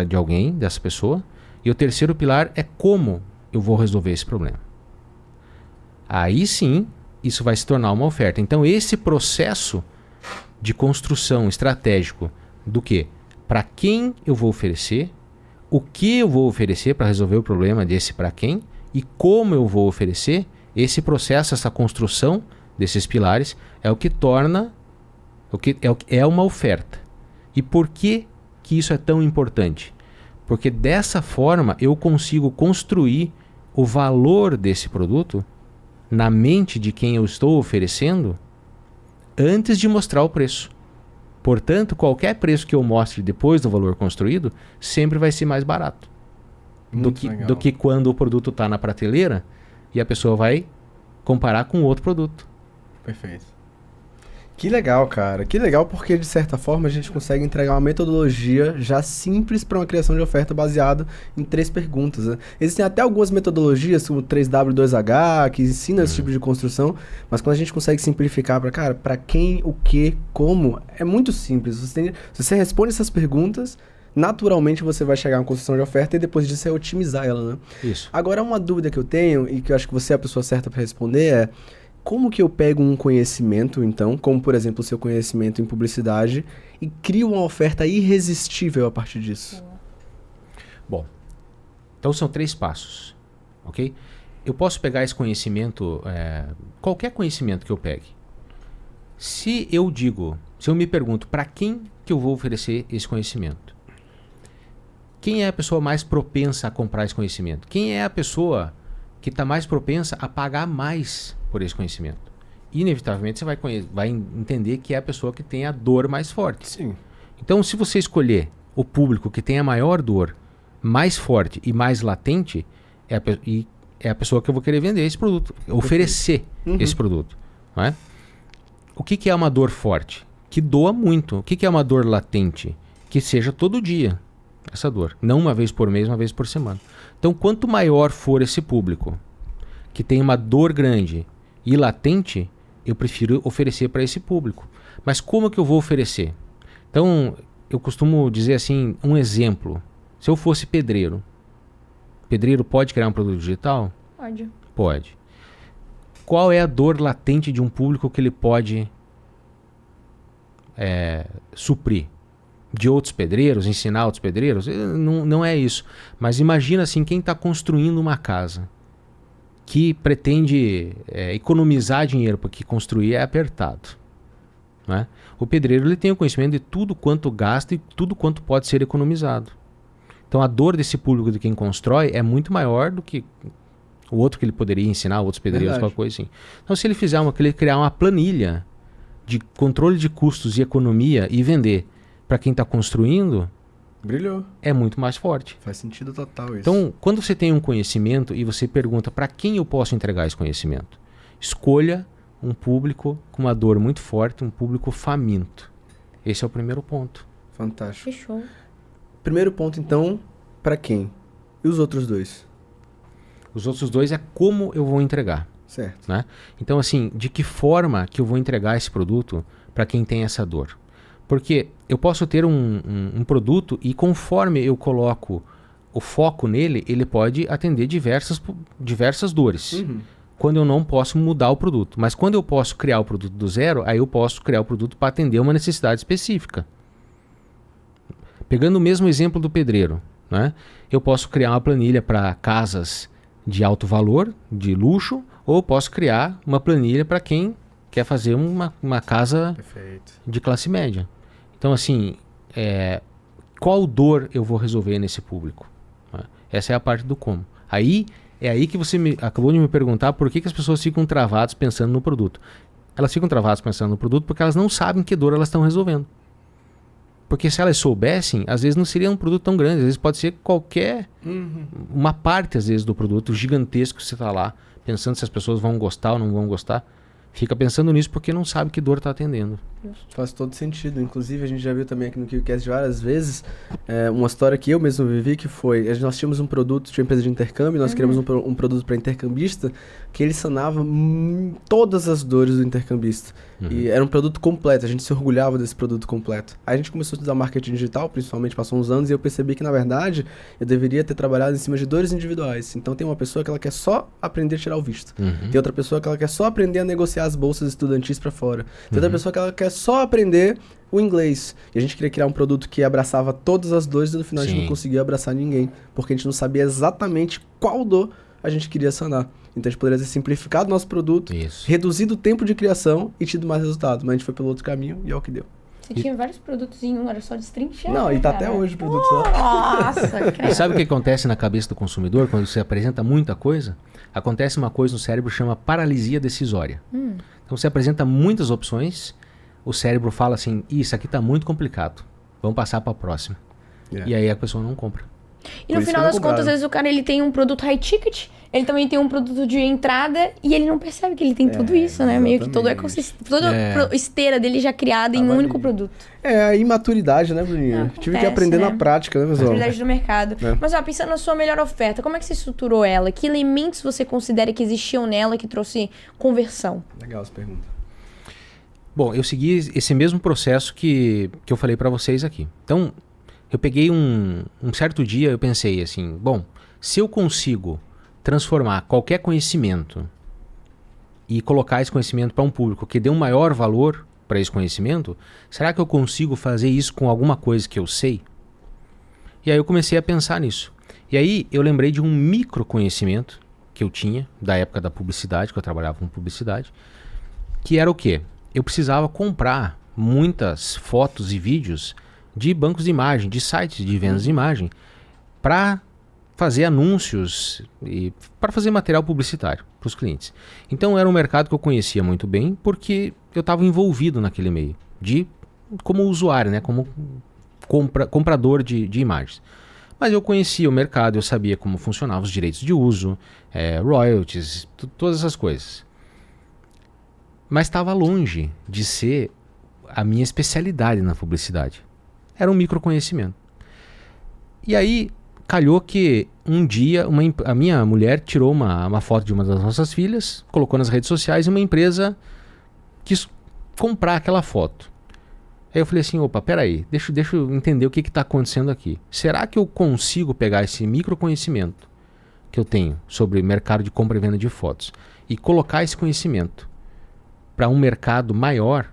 de alguém, dessa pessoa? E o terceiro pilar é como eu vou resolver esse problema. Aí sim, isso vai se tornar uma oferta. Então, esse processo de construção estratégico do quê? Para quem eu vou oferecer, o que eu vou oferecer para resolver o problema desse para quem e como eu vou oferecer, esse processo, essa construção desses pilares é o que torna, é uma oferta. E por que isso é tão importante? Porque dessa forma eu consigo construir o valor desse produto na mente de quem eu estou oferecendo antes de mostrar o preço. Portanto, qualquer preço que eu mostre depois do valor construído sempre vai ser mais barato do que quando o produto está na prateleira e a pessoa vai comparar com outro produto. Perfeito. Que legal, cara. Que legal porque, de certa forma, a gente consegue entregar uma metodologia já simples para uma criação de oferta baseada em 3 perguntas. Né? Existem até algumas metodologias, como o 3W2H, que ensinam esse tipo de construção, mas quando a gente consegue simplificar para quem, o que, como, é muito simples. Se você responde essas perguntas, naturalmente você vai chegar a uma construção de oferta e depois disso é otimizar ela, né? Isso. Agora, uma dúvida que eu tenho e que eu acho que você é a pessoa certa para responder é: como que eu pego um conhecimento, então, como por exemplo o seu conhecimento em publicidade, e crio uma oferta irresistível a partir disso? Bom, então são 3 passos, ok? Eu posso pegar esse conhecimento, qualquer conhecimento que eu pegue. Se eu me pergunto para quem que eu vou oferecer esse conhecimento, quem é a pessoa mais propensa a comprar esse conhecimento? Quem é a pessoa que está mais propensa a pagar mais por esse conhecimento? Inevitavelmente você vai entender que é a pessoa que tem a dor mais forte. Sim. Então, se você escolher o público que tem a maior dor, mais forte e mais latente, é a pessoa que eu vou querer vender esse produto, oferecer esse produto. Não é? O que é uma dor forte? Que doa muito. O que é uma dor latente? Que seja todo dia essa dor. Não uma vez por mês, uma vez por semana. Então, quanto maior for esse público que tem uma dor grande e latente, eu prefiro oferecer para esse público. Mas como que eu vou oferecer? Então, eu costumo dizer assim, um exemplo. Se eu fosse pedreiro pode criar um produto digital? Pode. Pode. Qual é a dor latente de um público que ele pode suprir? De outros pedreiros, ensinar outros pedreiros? Não é isso. Mas imagina assim, quem está construindo uma casa que pretende economizar dinheiro, porque construir é apertado. Né? O pedreiro ele tem o conhecimento de tudo quanto gasta e tudo quanto pode ser economizado. Então a dor desse público de quem constrói é muito maior do que o outro que ele poderia ensinar, outros pedreiros, qualquer coisa assim. Então se ele criar uma planilha de controle de custos e economia e vender para quem está construindo, brilhou. É muito mais forte. Faz sentido total isso. Então, quando você tem um conhecimento e você pergunta para quem eu posso entregar esse conhecimento, escolha um público com uma dor muito forte, um público faminto. Esse é o primeiro ponto. Fantástico. Fechou. Primeiro ponto, então, para quem? E os outros dois? Os outros dois é como eu vou entregar. Certo. Né? Então, assim, de que forma que eu vou entregar esse produto para quem tem essa dor? Porque eu posso ter um produto e conforme eu coloco o foco nele, ele pode atender diversas dores. Quando eu não posso mudar o produto. Mas quando eu posso criar o produto do zero, aí eu posso criar o produto para atender uma necessidade específica. Pegando o mesmo exemplo do pedreiro, né? Eu posso criar uma planilha para casas de alto valor, de luxo, ou eu posso criar uma planilha para quem quer fazer uma casa de classe média. Então, assim, qual dor eu vou resolver nesse público? Né? Essa é a parte do como. É aí que você acabou de me perguntar por que as pessoas ficam travadas pensando no produto. Elas ficam travadas pensando no produto porque elas não sabem que dor elas estão resolvendo. Porque se elas soubessem, às vezes não seria um produto tão grande. Às vezes pode ser qualquer... uma parte, às vezes, do produto gigantesco que você está lá pensando se as pessoas vão gostar ou não vão gostar. Fica pensando nisso porque não sabe que dor está atendendo. Faz todo sentido. Inclusive, a gente já viu também aqui no KiwiCast várias vezes uma história que eu mesmo vivi, que foi... Nós tínhamos um produto, tinha uma empresa de intercâmbio, nós criamos um produto para intercambista, que ele sanava todas as dores do intercambista. E era um produto completo, a gente se orgulhava desse produto completo. Aí a gente começou a estudar marketing digital, principalmente, passou uns anos, e eu percebi que, na verdade, eu deveria ter trabalhado em cima de dores individuais. Então, tem uma pessoa que ela quer só aprender a tirar o visto. Tem outra pessoa que ela quer só aprender a negociar as bolsas estudantis para fora. Tem outra pessoa que ela quer só aprender o inglês. E a gente queria criar um produto que abraçava todas as dores e no final a gente não conseguia abraçar ninguém, porque a gente não sabia exatamente qual dor a gente queria sanar. Então a gente poderia ter simplificado o nosso produto, reduzido o tempo de criação e tido mais resultado. Mas a gente foi pelo outro caminho e é o que deu. Você tinha vários produtos em um, era só destrinchar. Não, e tá até hoje o produto só. Nossa, E sabe o que acontece na cabeça do consumidor quando você apresenta muita coisa? Acontece uma coisa no cérebro que chama paralisia decisória. Então você apresenta muitas opções, o cérebro fala assim, isso aqui tá muito complicado, vamos passar para a próxima. E aí a pessoa não compra. E no final das contas, às vezes o cara ele tem um produto high ticket, ele também tem um produto de entrada e ele não percebe que ele tem tudo isso, né? Meio que todo o ecossistema, toda a esteira dele já criada em um único produto. É a imaturidade, né, Bruninho? Tive que aprender na prática, né, pessoal? Maturidade do mercado. Mas, pensando na sua melhor oferta, como é que você estruturou ela? Que elementos você considera que existiam nela que trouxe conversão? Legal essa pergunta. Bom, eu segui esse mesmo processo que eu falei para vocês aqui. Então, eu peguei um certo dia, eu pensei assim, bom, se eu consigo transformar qualquer conhecimento e colocar esse conhecimento para um público que dê um maior valor para esse conhecimento, será que eu consigo fazer isso com alguma coisa que eu sei? E aí eu comecei a pensar nisso. E aí eu lembrei de um micro conhecimento que eu tinha, da época da publicidade, que eu trabalhava com publicidade, que era o quê? Eu precisava comprar muitas fotos e vídeos de bancos de imagem, de sites de vendas de imagem, para fazer anúncios e para fazer material publicitário para os clientes. Então era um mercado que eu conhecia muito bem porque eu estava envolvido naquele meio, como usuário, né? Como comprador de imagens. Mas eu conhecia o mercado, eu sabia como funcionavam os direitos de uso, royalties, todas essas coisas. Mas estava longe de ser a minha especialidade na publicidade. Era um microconhecimento. E aí, calhou que um dia a minha mulher tirou uma foto de uma das nossas filhas, colocou nas redes sociais e uma empresa quis comprar aquela foto. Aí eu falei assim, opa, peraí, deixa eu entender o que está acontecendo aqui. Será que eu consigo pegar esse microconhecimento que eu tenho sobre mercado de compra e venda de fotos e colocar esse conhecimento para um mercado maior,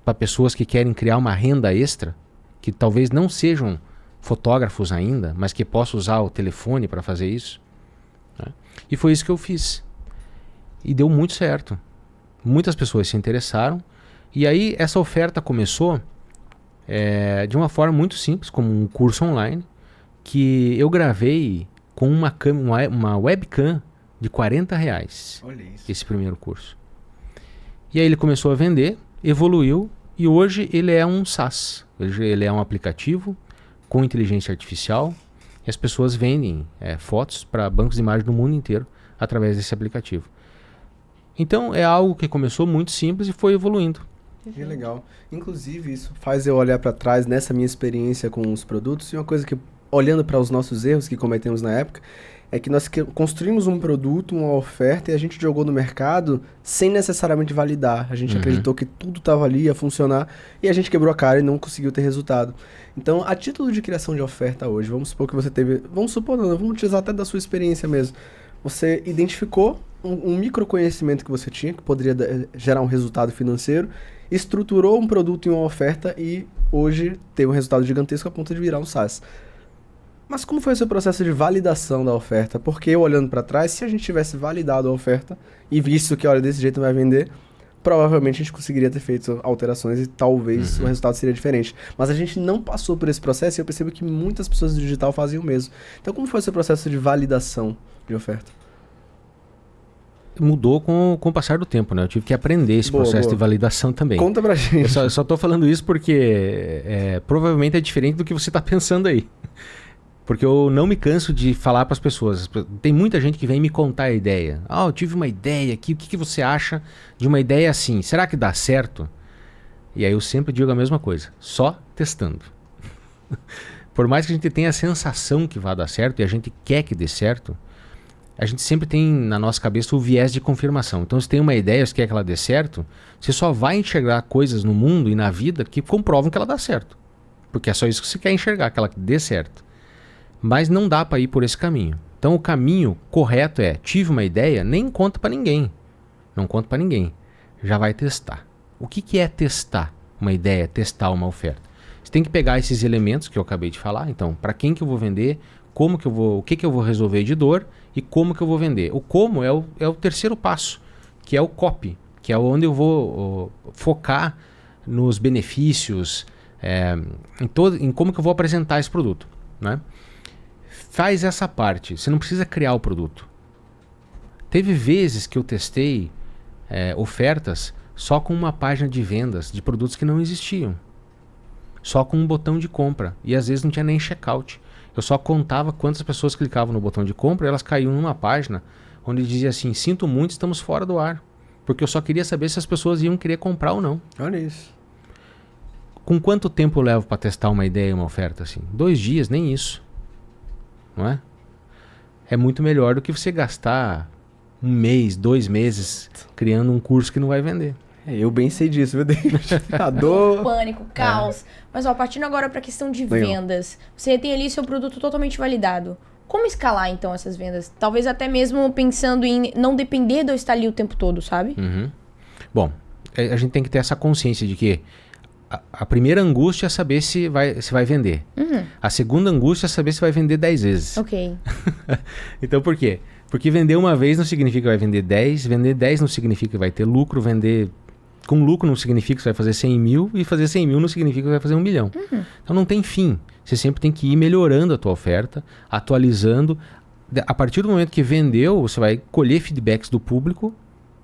para pessoas que querem criar uma renda extra, que talvez não sejam fotógrafos ainda, mas que possam usar o telefone para fazer isso? Né? E foi isso que eu fiz. E deu muito certo. Muitas pessoas se interessaram. E aí essa oferta começou de uma forma muito simples, como um curso online, que eu gravei com uma webcam de R$40. Olha isso. Esse primeiro curso. E aí ele começou a vender, evoluiu, e hoje ele é um SaaS. Ele é um aplicativo com inteligência artificial, e as pessoas vendem fotos para bancos de imagens do mundo inteiro através desse aplicativo. Então é algo que começou muito simples e foi evoluindo. Que legal. Inclusive, isso faz eu olhar para trás nessa minha experiência com os produtos, e uma coisa que, olhando para os nossos erros que cometemos na época, é que nós construímos um produto, uma oferta, e a gente jogou no mercado sem necessariamente validar. A gente acreditou que tudo estava ali, ia funcionar, e a gente quebrou a cara e não conseguiu ter resultado. Então, a título de criação de oferta hoje, vamos supor que você teve... Vamos utilizar até da sua experiência mesmo. Você identificou um microconhecimento que você tinha, que poderia gerar um resultado financeiro, estruturou um produto em uma oferta e hoje teve um resultado gigantesco a ponto de virar um SaaS. Mas como foi o seu processo de validação da oferta? Porque olhando para trás, se a gente tivesse validado a oferta e visto que, olha, desse jeito vai vender, provavelmente a gente conseguiria ter feito alterações e talvez o resultado seria diferente. Mas a gente não passou por esse processo e eu percebo que muitas pessoas do digital fazem o mesmo. Então como foi o seu processo de validação de oferta? Mudou com o passar do tempo, né? Eu tive que aprender esse processo de validação também. Conta pra gente. Eu só tô falando isso porque provavelmente é diferente do que você tá pensando aí. Porque eu não me canso de falar para as pessoas. Tem muita gente que vem me contar a ideia. Eu tive uma ideia aqui, o que você acha de uma ideia assim? Será que dá certo? E aí eu sempre digo a mesma coisa, só testando. Por mais que a gente tenha a sensação que vai dar certo e a gente quer que dê certo, a gente sempre tem na nossa cabeça o viés de confirmação. Então se tem uma ideia, se quer que ela dê certo, você só vai enxergar coisas no mundo e na vida que comprovam que ela dá certo. Porque é só isso que você quer enxergar, que ela dê certo. Mas não dá para ir por esse caminho. Então o caminho correto tive uma ideia, nem conta para ninguém. Não conta para ninguém. Já vai testar. O que é testar uma ideia, testar uma oferta? Você tem que pegar esses elementos que eu acabei de falar. Então, para quem que eu vou vender, como que eu vou, o que eu vou resolver de dor e como que eu vou vender. O como é o terceiro passo, que é o copy, que é onde eu vou focar nos benefícios, em como que eu vou apresentar esse produto, né? Faz essa parte, você não precisa criar o produto. Teve vezes que eu testei ofertas só com uma página de vendas de produtos que não existiam. Só com um botão de compra. E às vezes não tinha nem checkout. Eu só contava quantas pessoas clicavam no botão de compra e elas caíam numa página onde dizia assim, sinto muito, estamos fora do ar. Porque eu só queria saber se as pessoas iam querer comprar ou não. Olha isso. Com quanto tempo eu levo para testar uma ideia e uma oferta assim? 2 dias, nem isso. Não é? É muito melhor do que você gastar 1 mês, 2 meses criando um curso que não vai vender. Eu bem sei disso, meu Deus. A dor... Pânico, caos. Mas partindo agora para a questão de vendas. Você tem ali seu produto totalmente validado. Como escalar então essas vendas? Talvez até mesmo pensando em não depender de eu estar ali o tempo todo, sabe? Bom, a gente tem que ter essa consciência de que a primeira angústia é saber se vai vender. A segunda angústia é saber se vai vender 10 vezes. Ok. Então por quê? Porque vender uma vez não significa que vai vender 10, vender 10 não significa que vai ter lucro, vender Com lucro não significa que você vai fazer 100 mil, e fazer 100 mil não significa que você vai fazer 1 milhão. Então não tem fim. Você sempre tem que ir melhorando a tua oferta, atualizando. A partir do momento que vendeu, você vai colher feedbacks do público,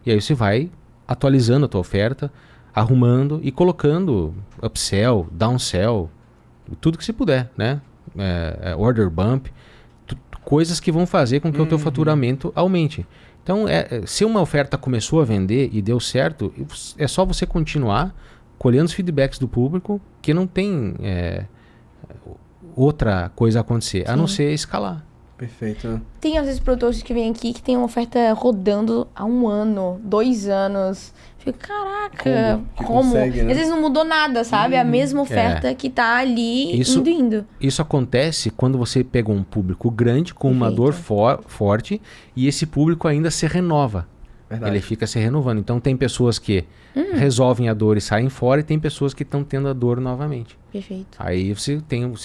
e aí você vai atualizando a tua oferta, arrumando e colocando upsell, downsell, tudo que você puder, né? Order bump, coisas que vão fazer com que o teu faturamento aumente. Então, se uma oferta começou a vender e deu certo, é só você continuar colhendo os feedbacks do público, que não tem outra coisa a acontecer, a não ser escalar. Perfeito. Tem, às vezes, produtores que vêm aqui que tem uma oferta rodando há 1 ano, 2 anos. Fico, caraca, como? Consegue, né? Às vezes não mudou nada, sabe? A mesma oferta que tá ali indo. Isso acontece quando você pega um público grande, com uma dor forte, e esse público ainda se renova. Verdade. Ele fica se renovando. Então tem pessoas que resolvem a dor e saem fora, e tem pessoas que estão tendo a dor novamente. Perfeito. Aí você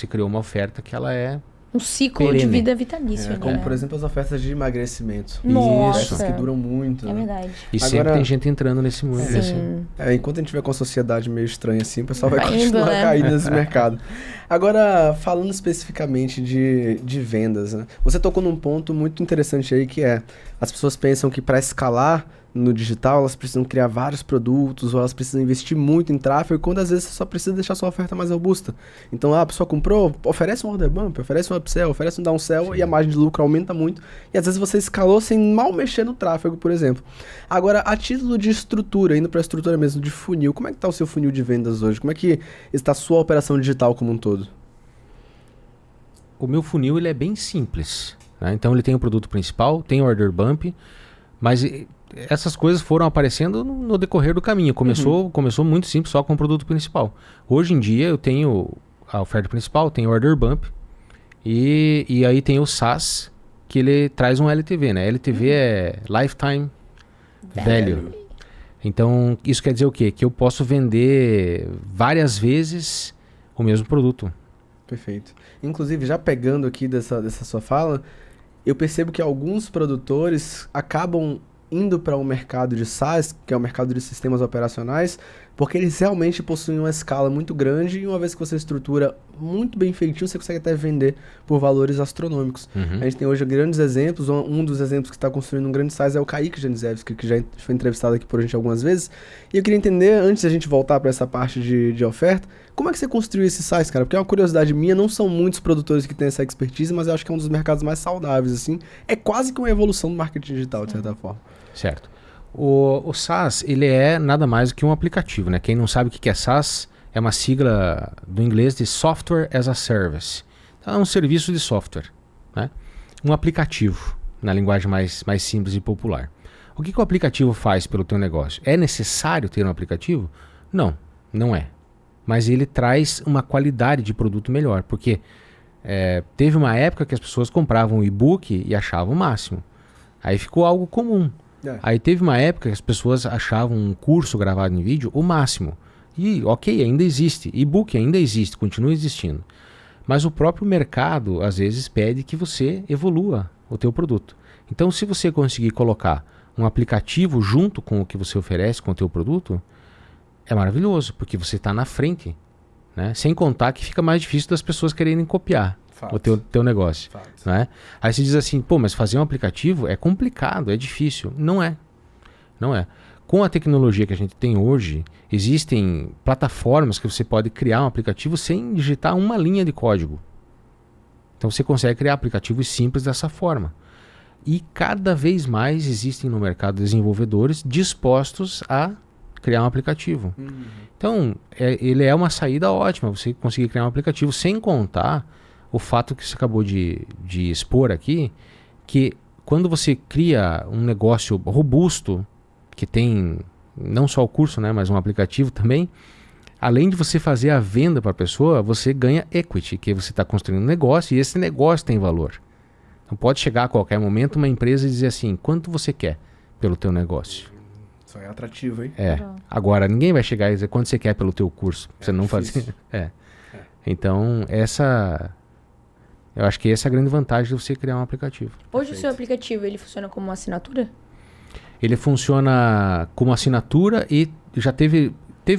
criou uma oferta que ela é Um ciclo perene. de vida vitalício. Como, né? por exemplo, as ofertas de emagrecimento. Nossa. Ofertas que duram muito. É né? verdade. E Agora- sempre tem gente entrando nesse mundo. Sim. Enquanto a gente tiver com a sociedade meio estranha assim, o pessoal vai Vai indo, continuar né? caindo nesse mercado. Agora, falando especificamente de vendas, né? Você tocou num ponto muito interessante aí, que é as pessoas pensam que para escalar no digital, elas precisam criar vários produtos, ou elas precisam investir muito em tráfego, quando às vezes você só precisa deixar sua oferta mais robusta. Então, a pessoa comprou, oferece um order bump, oferece um upsell, oferece um downsell, e a margem de lucro aumenta muito. E às vezes você escalou sem mal mexer no tráfego, por exemplo. Agora, a título de estrutura, indo para a estrutura mesmo de funil, como é que está o seu funil de vendas hoje? Como é que está a sua operação digital como um todo? O meu funil ele é bem simples, né? Então ele tem o produto principal, tem o order bump, mas essas coisas foram aparecendo no decorrer do caminho. Começou muito simples, só com o produto principal. Hoje em dia eu tenho a oferta principal, tem o order bump, e aí tem o SaaS, que ele traz um LTV, né? LTV é Lifetime Value. Então isso quer dizer o quê? Que eu posso vender várias vezes o mesmo produto. Perfeito. Inclusive, já pegando aqui dessa sua fala, eu percebo que alguns produtores acabam indo para o mercado de SaaS, que é o mercado de sistemas operacionais, porque eles realmente possuem uma escala muito grande, e uma vez que você estrutura muito bem feitinho, você consegue até vender por valores astronômicos. A gente tem hoje grandes exemplos. Um dos exemplos que está construindo um grande SaaS é o Kaique Janizewski, que já foi entrevistado aqui por a gente algumas vezes. E eu queria entender, antes de a gente voltar para essa parte de oferta, como é que você construiu esse SaaS, cara? Porque é uma curiosidade minha, não são muitos produtores que têm essa expertise, mas eu acho que é um dos mercados mais saudáveis, assim. É quase que uma evolução do marketing digital, de certa forma. Certo. O SaaS, ele é nada mais do que um aplicativo, né? Quem não sabe o que é SaaS, é uma sigla do inglês de Software as a Service. Então é um serviço de software, né? Um aplicativo, na linguagem mais simples e popular. O que o aplicativo faz pelo teu negócio? É necessário ter um aplicativo? Não, não é. Mas ele traz uma qualidade de produto melhor, porque teve uma época que as pessoas compravam um e-book e achavam o máximo. Aí ficou algo comum. Aí teve uma época que as pessoas achavam um curso gravado em vídeo o máximo. E ok, ainda existe. E-book ainda existe, continua existindo. Mas o próprio mercado, às vezes, pede que você evolua o teu produto. Então, se você conseguir colocar um aplicativo junto com o que você oferece, com o teu produto, é maravilhoso, porque você está na frente, né? Sem contar que fica mais difícil das pessoas quererem copiar o teu negócio. Né? Aí você diz assim, pô, mas fazer um aplicativo é complicado, é difícil. Não é. Não é. Com a tecnologia que a gente tem hoje, existem plataformas que você pode criar um aplicativo sem digitar uma linha de código. Então você consegue criar aplicativos simples dessa forma. E cada vez mais existem no mercado desenvolvedores dispostos a criar um aplicativo. Então, ele é uma saída ótima, você conseguir criar um aplicativo, sem contar o fato que você acabou de expor aqui, que quando você cria um negócio robusto, que tem não só o curso, né, mas um aplicativo também, além de você fazer a venda para a pessoa, você ganha equity, que você está construindo um negócio e esse negócio tem valor. Então pode chegar a qualquer momento uma empresa e dizer assim, quanto você quer pelo teu negócio? Isso é atrativo, hein? Agora ninguém vai chegar e dizer quanto você quer pelo teu curso. Você não fazer. Então eu acho que essa é a grande vantagem de você criar um aplicativo. Hoje o seu aplicativo, ele funciona como uma assinatura? Ele funciona como assinatura e já teve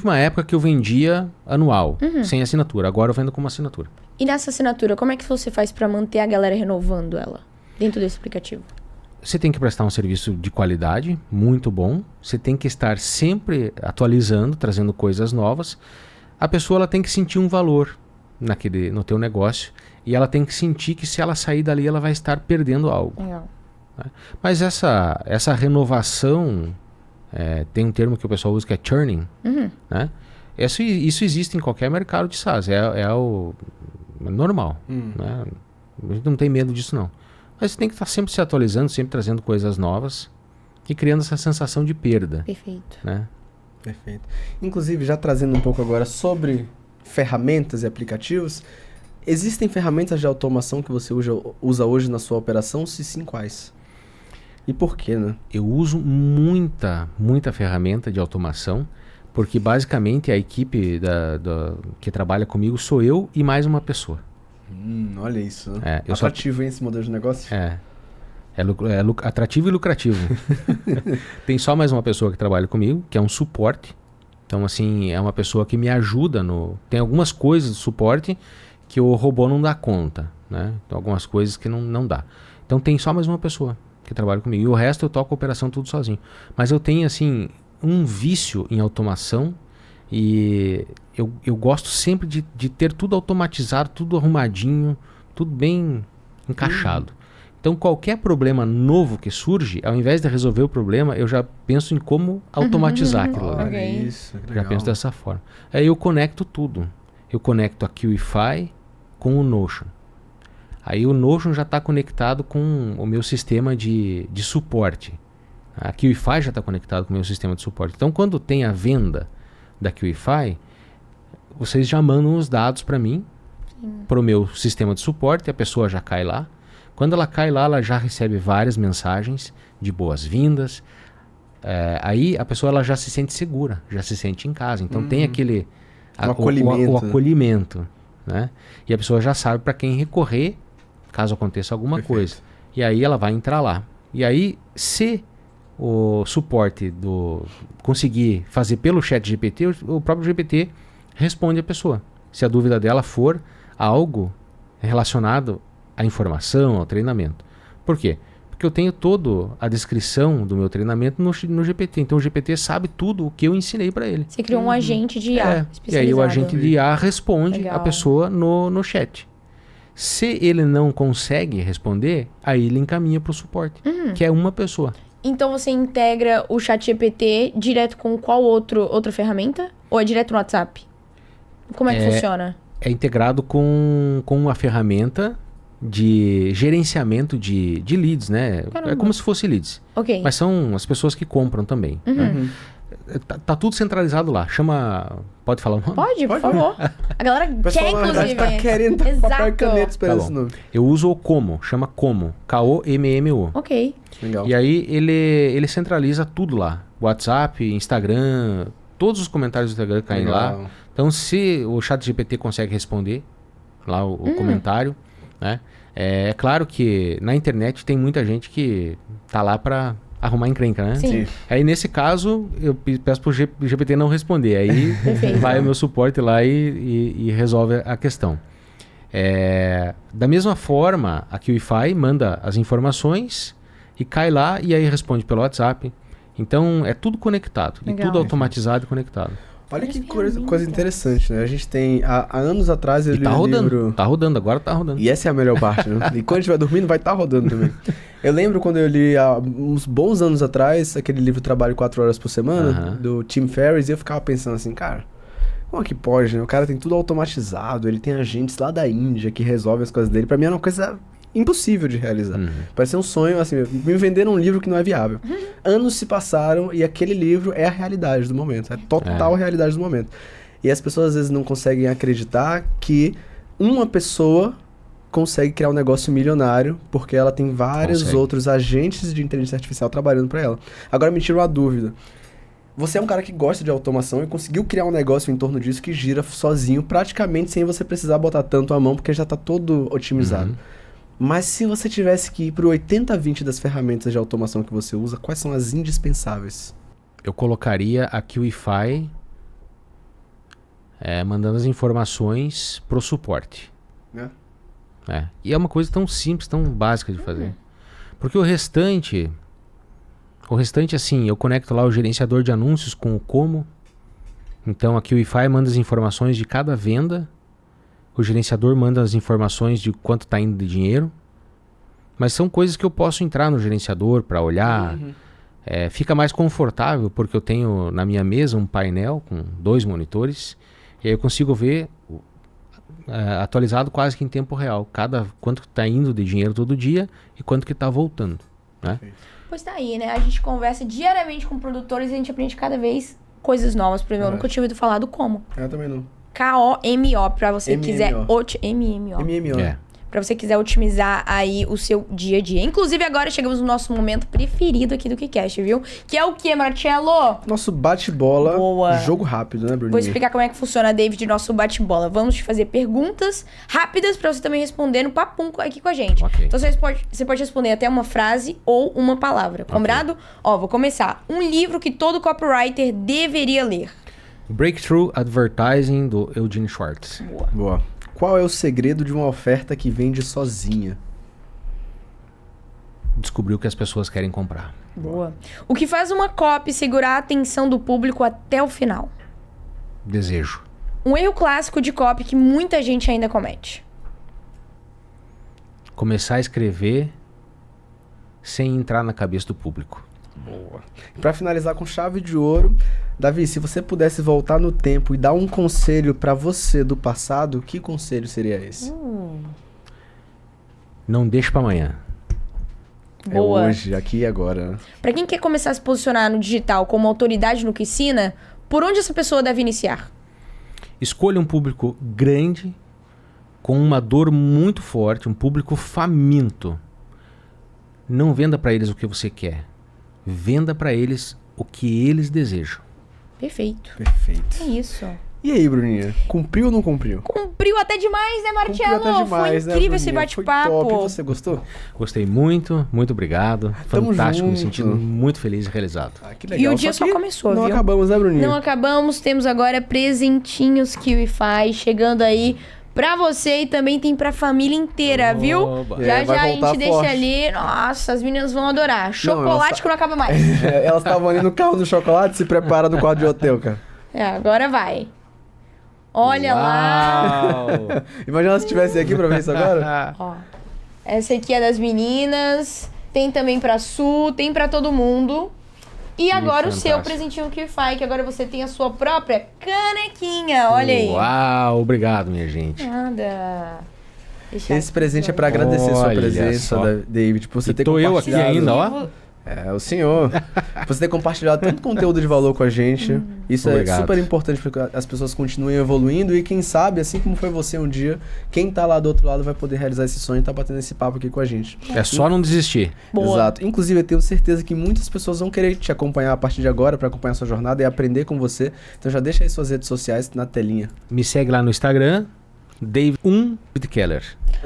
uma época que eu vendia anual, sem assinatura. Agora eu vendo como assinatura. E nessa assinatura, como é que você faz pra manter a galera renovando ela dentro desse aplicativo? Você tem que prestar um serviço de qualidade, muito bom. Você tem que estar sempre atualizando, trazendo coisas novas. A pessoa ela tem que sentir um valor no teu negócio. E ela tem que sentir que se ela sair dali, ela vai estar perdendo algo. Legal. Né? Mas essa renovação, tem um termo que o pessoal usa que é churning. Né? Isso existe em qualquer mercado de SaaS. É o normal. Né? A gente não tem medo disso, não. Mas você tem que estar sempre se atualizando, sempre trazendo coisas novas e criando essa sensação de perda. Perfeito. Né? Perfeito. Inclusive, já trazendo um pouco agora sobre ferramentas e aplicativos, existem ferramentas de automação que você usa hoje na sua operação? Se sim, quais? E por quê, né? Eu uso muita ferramenta de automação, porque basicamente a equipe que trabalha comigo sou eu e mais uma pessoa. Olha isso. Eu Atrativo, hein, esse modelo de negócio? É atrativo e lucrativo. Tem só mais uma pessoa que trabalha comigo, que é um suporte. Então, assim, é uma pessoa que me ajuda Tem algumas coisas de suporte que o robô não dá conta, né? Então, algumas coisas que não dá. Então, tem só mais uma pessoa que trabalha comigo. E o resto eu toco a operação tudo sozinho. Mas eu tenho, assim, um vício em automação e eu gosto sempre de ter tudo automatizado, tudo arrumadinho, tudo bem encaixado. Então, qualquer problema novo que surge, ao invés de resolver o problema, eu já penso em como automatizar aquilo. Olha Ok. isso, que Já legal. penso dessa forma. Aí eu conecto tudo. Eu conecto a QIFI com o Notion. Aí o Notion já está conectado com o meu sistema de suporte. A QIFI já está conectado com o meu sistema de suporte. Então, quando tem a venda da QIFI, vocês já mandam os dados para mim, para o meu sistema de suporte, e a pessoa já cai lá. Quando ela cai lá, ela já recebe várias mensagens de boas-vindas. Aí a pessoa ela já se sente segura, já se sente em casa. Então tem aquele o acolhimento, né? E a pessoa já sabe para quem recorrer caso aconteça alguma coisa. E aí ela vai entrar lá. E aí, se o suporte conseguir fazer pelo chat GPT, o próprio GPT responde a pessoa. Se a dúvida dela for algo relacionado à informação, ao treinamento. Por quê? Porque eu tenho toda a descrição do meu treinamento no GPT. Então o GPT sabe tudo o que eu ensinei para ele. Você criou um agente de IA especializado. E aí o agente de IA responde Legal. a pessoa no chat. Se ele não consegue responder, aí ele encaminha para o suporte, que é uma pessoa. Então você integra o chat GPT direto com qual outra ferramenta? Ou é direto no WhatsApp? Como é que funciona? É integrado com uma ferramenta de gerenciamento de leads, né? Caramba. É como se fosse leads. Ok. Mas são as pessoas que compram também. Né? Tá tudo centralizado lá. Pode falar o nome? Pode, por favor. A galera O pessoal, quer, na verdade, inclusive. tá querendo papel e Exato. caneta esperando Tá esse bom. nome. Eu uso o Como, chama Como. K-O-M-M-O. Ok. Legal. E aí ele centraliza tudo lá. WhatsApp, Instagram, todos os comentários do Instagram caem Legal. lá. Então se o ChatGPT consegue responder lá o comentário, né? É claro que na internet tem muita gente que tá lá para arrumar encrenca, né? Sim. Aí nesse caso eu peço pro GPT não responder. Aí Perfeito. vai o meu suporte lá e resolve a questão. Da mesma forma, a QIFI manda as informações e cai lá e aí responde pelo WhatsApp. Então é tudo conectado. Legal. E tudo automatizado e conectado. Olha que Várias coisa interessante, né? A gente tem, há anos atrás, eu E li tá um rodando. livro... Tá rodando, agora tá rodando. E essa é a melhor parte, né? E quando estiver dormindo, vai estar rodando também. Eu lembro quando eu li, há uns bons anos atrás, aquele livro Trabalho 4 Horas por Semana, do Tim Ferriss, e eu ficava pensando assim, cara, como é que pode, né? O cara tem tudo automatizado, ele tem agentes lá da Índia que resolvem as coisas dele. Pra mim era uma coisa impossível de realizar. Parecia um sonho, assim, me venderam um livro que não é viável. Anos se passaram e aquele livro é a realidade do momento, é total realidade do momento. E as pessoas às vezes não conseguem acreditar que uma pessoa consegue criar um negócio milionário porque ela tem vários outros agentes de inteligência artificial trabalhando para ela. Agora me tira uma dúvida. Você é um cara que gosta de automação e conseguiu criar um negócio em torno disso que gira sozinho, praticamente sem você precisar botar tanto a mão, porque já está todo otimizado. Mas se você tivesse que ir pro 80-20 das ferramentas de automação que você usa, quais são as indispensáveis? Eu colocaria a QIFI mandando as informações pro suporte. E é uma coisa tão simples, tão básica de fazer. Porque o restante, assim, eu conecto lá o gerenciador de anúncios com o como. Então aqui o QIFI manda as informações de cada venda. O gerenciador manda as informações de quanto está indo de dinheiro. Mas são coisas que eu posso entrar no gerenciador para olhar. Fica mais confortável porque eu tenho na minha mesa um painel com 2 monitores. E aí eu consigo ver atualizado quase que em tempo real. Quanto está indo de dinheiro todo dia e quanto que está voltando. Né? Pois tá aí, né? A gente conversa diariamente com produtores e a gente aprende cada vez coisas novas. Por exemplo, eu nunca tinha ouvido falar do como. Eu também não. KOMO, pra você MMO. quiser... MMO. Pra você quiser otimizar aí o seu dia a dia. Inclusive, agora chegamos no nosso momento preferido aqui do KiCast, viu? Que é o quê, Marcelo? Nosso bate-bola, Boa. jogo rápido, né, Bruninho? Vou explicar como é que funciona, David, nosso bate-bola. Vamos te fazer perguntas rápidas pra você também responder no papum aqui com a gente. Ok. Então, você pode responder até uma frase ou uma palavra. Combinado? Ó, vou começar. Um livro que todo copywriter deveria ler. Breakthrough Advertising, do Eugene Schwartz. Boa. Qual é o segredo de uma oferta que vende sozinha? Descobriu que as pessoas querem comprar. Boa. O que faz uma copy segurar a atenção do público até o final? Desejo. Um erro clássico de copy que muita gente ainda comete. Começar a escrever sem entrar na cabeça do público. Boa. E pra finalizar com chave de ouro, Davi, se você pudesse voltar no tempo e dar um conselho pra você do passado, que conselho seria esse? Não deixe pra amanhã. Boa. É hoje, aqui e agora. Né? Pra quem quer começar a se posicionar no digital como autoridade no que ensina, por onde essa pessoa deve iniciar? Escolha um público grande, com uma dor muito forte, um público faminto. Não venda pra eles o que você quer. Venda pra eles o que eles desejam. Perfeito. Perfeito. É isso. E aí, Bruninha? Cumpriu ou não cumpriu? Cumpriu até demais, né, Cumpriu Marcelo? até demais, Foi incrível né, esse Bruninha? Foi bate-papo. top. Você gostou? Gostei muito, muito obrigado. Tamo Fantástico, me junto. sentindo muito feliz e realizado. Ah, que legal. E o dia só que começou, não viu? acabamos, né, Bruninha? Não acabamos, temos agora presentinhos QIFI chegando aí pra você e também tem pra família inteira, viu? Oba. Já vai já a voltar gente deixa forte. ali. Nossa, as meninas vão adorar. Chocolate que não acaba mais. Elas estavam ali no carro do chocolate, se prepara no quarto de hotel, cara. Agora vai. Olha lá. Uau. Imagina se estivesse aqui pra ver isso agora. Ó, essa aqui é das meninas. Tem também pra Su, tem pra todo mundo. E agora o seu fantástico. presentinho QIFI, que agora você tem a sua própria canequinha. Olha aí. Uau, obrigado, minha gente. Nada. Deixa Esse presente é pra aqui, agradecer sua Olha presença, só. David, por você E ter tô eu aqui compartilhado. ainda, ó. É, o senhor. Por você ter compartilhado tanto conteúdo de valor com a gente. Isso Obrigado. é super importante para que as pessoas continuem evoluindo e quem sabe, assim como foi você um dia, quem tá lá do outro lado vai poder realizar esse sonho e tá batendo esse papo aqui com a gente. É só não desistir. Boa. Exato. Inclusive, eu tenho certeza que muitas pessoas vão querer te acompanhar a partir de agora para acompanhar a sua jornada e aprender com você. Então já deixa aí suas redes sociais na telinha. Me segue lá no Instagram, David Keller.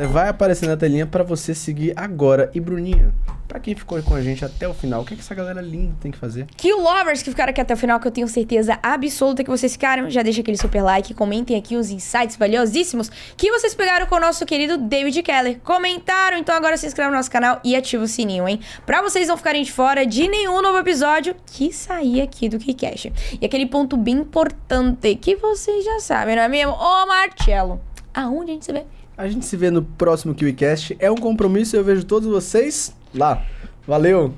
Vai aparecer na telinha para você seguir agora. E Bruninha, pra quem ficou com a gente até o final, o que essa galera linda tem que fazer? Que lovers que ficaram aqui até o final, que eu tenho certeza absoluta que vocês ficaram. Já deixa aquele super like, comentem aqui os insights valiosíssimos que vocês pegaram com o nosso querido David Keller. Comentaram, então agora se inscreve no nosso canal e ativa o sininho, hein? Pra vocês não ficarem de fora de nenhum novo episódio que sair aqui do KiCast. E aquele ponto bem importante que vocês já sabem, não é mesmo? Ô, Marcelo, aonde a gente se vê? A gente se vê no próximo KiwiCast. É um compromisso e eu vejo todos vocês lá. Valeu!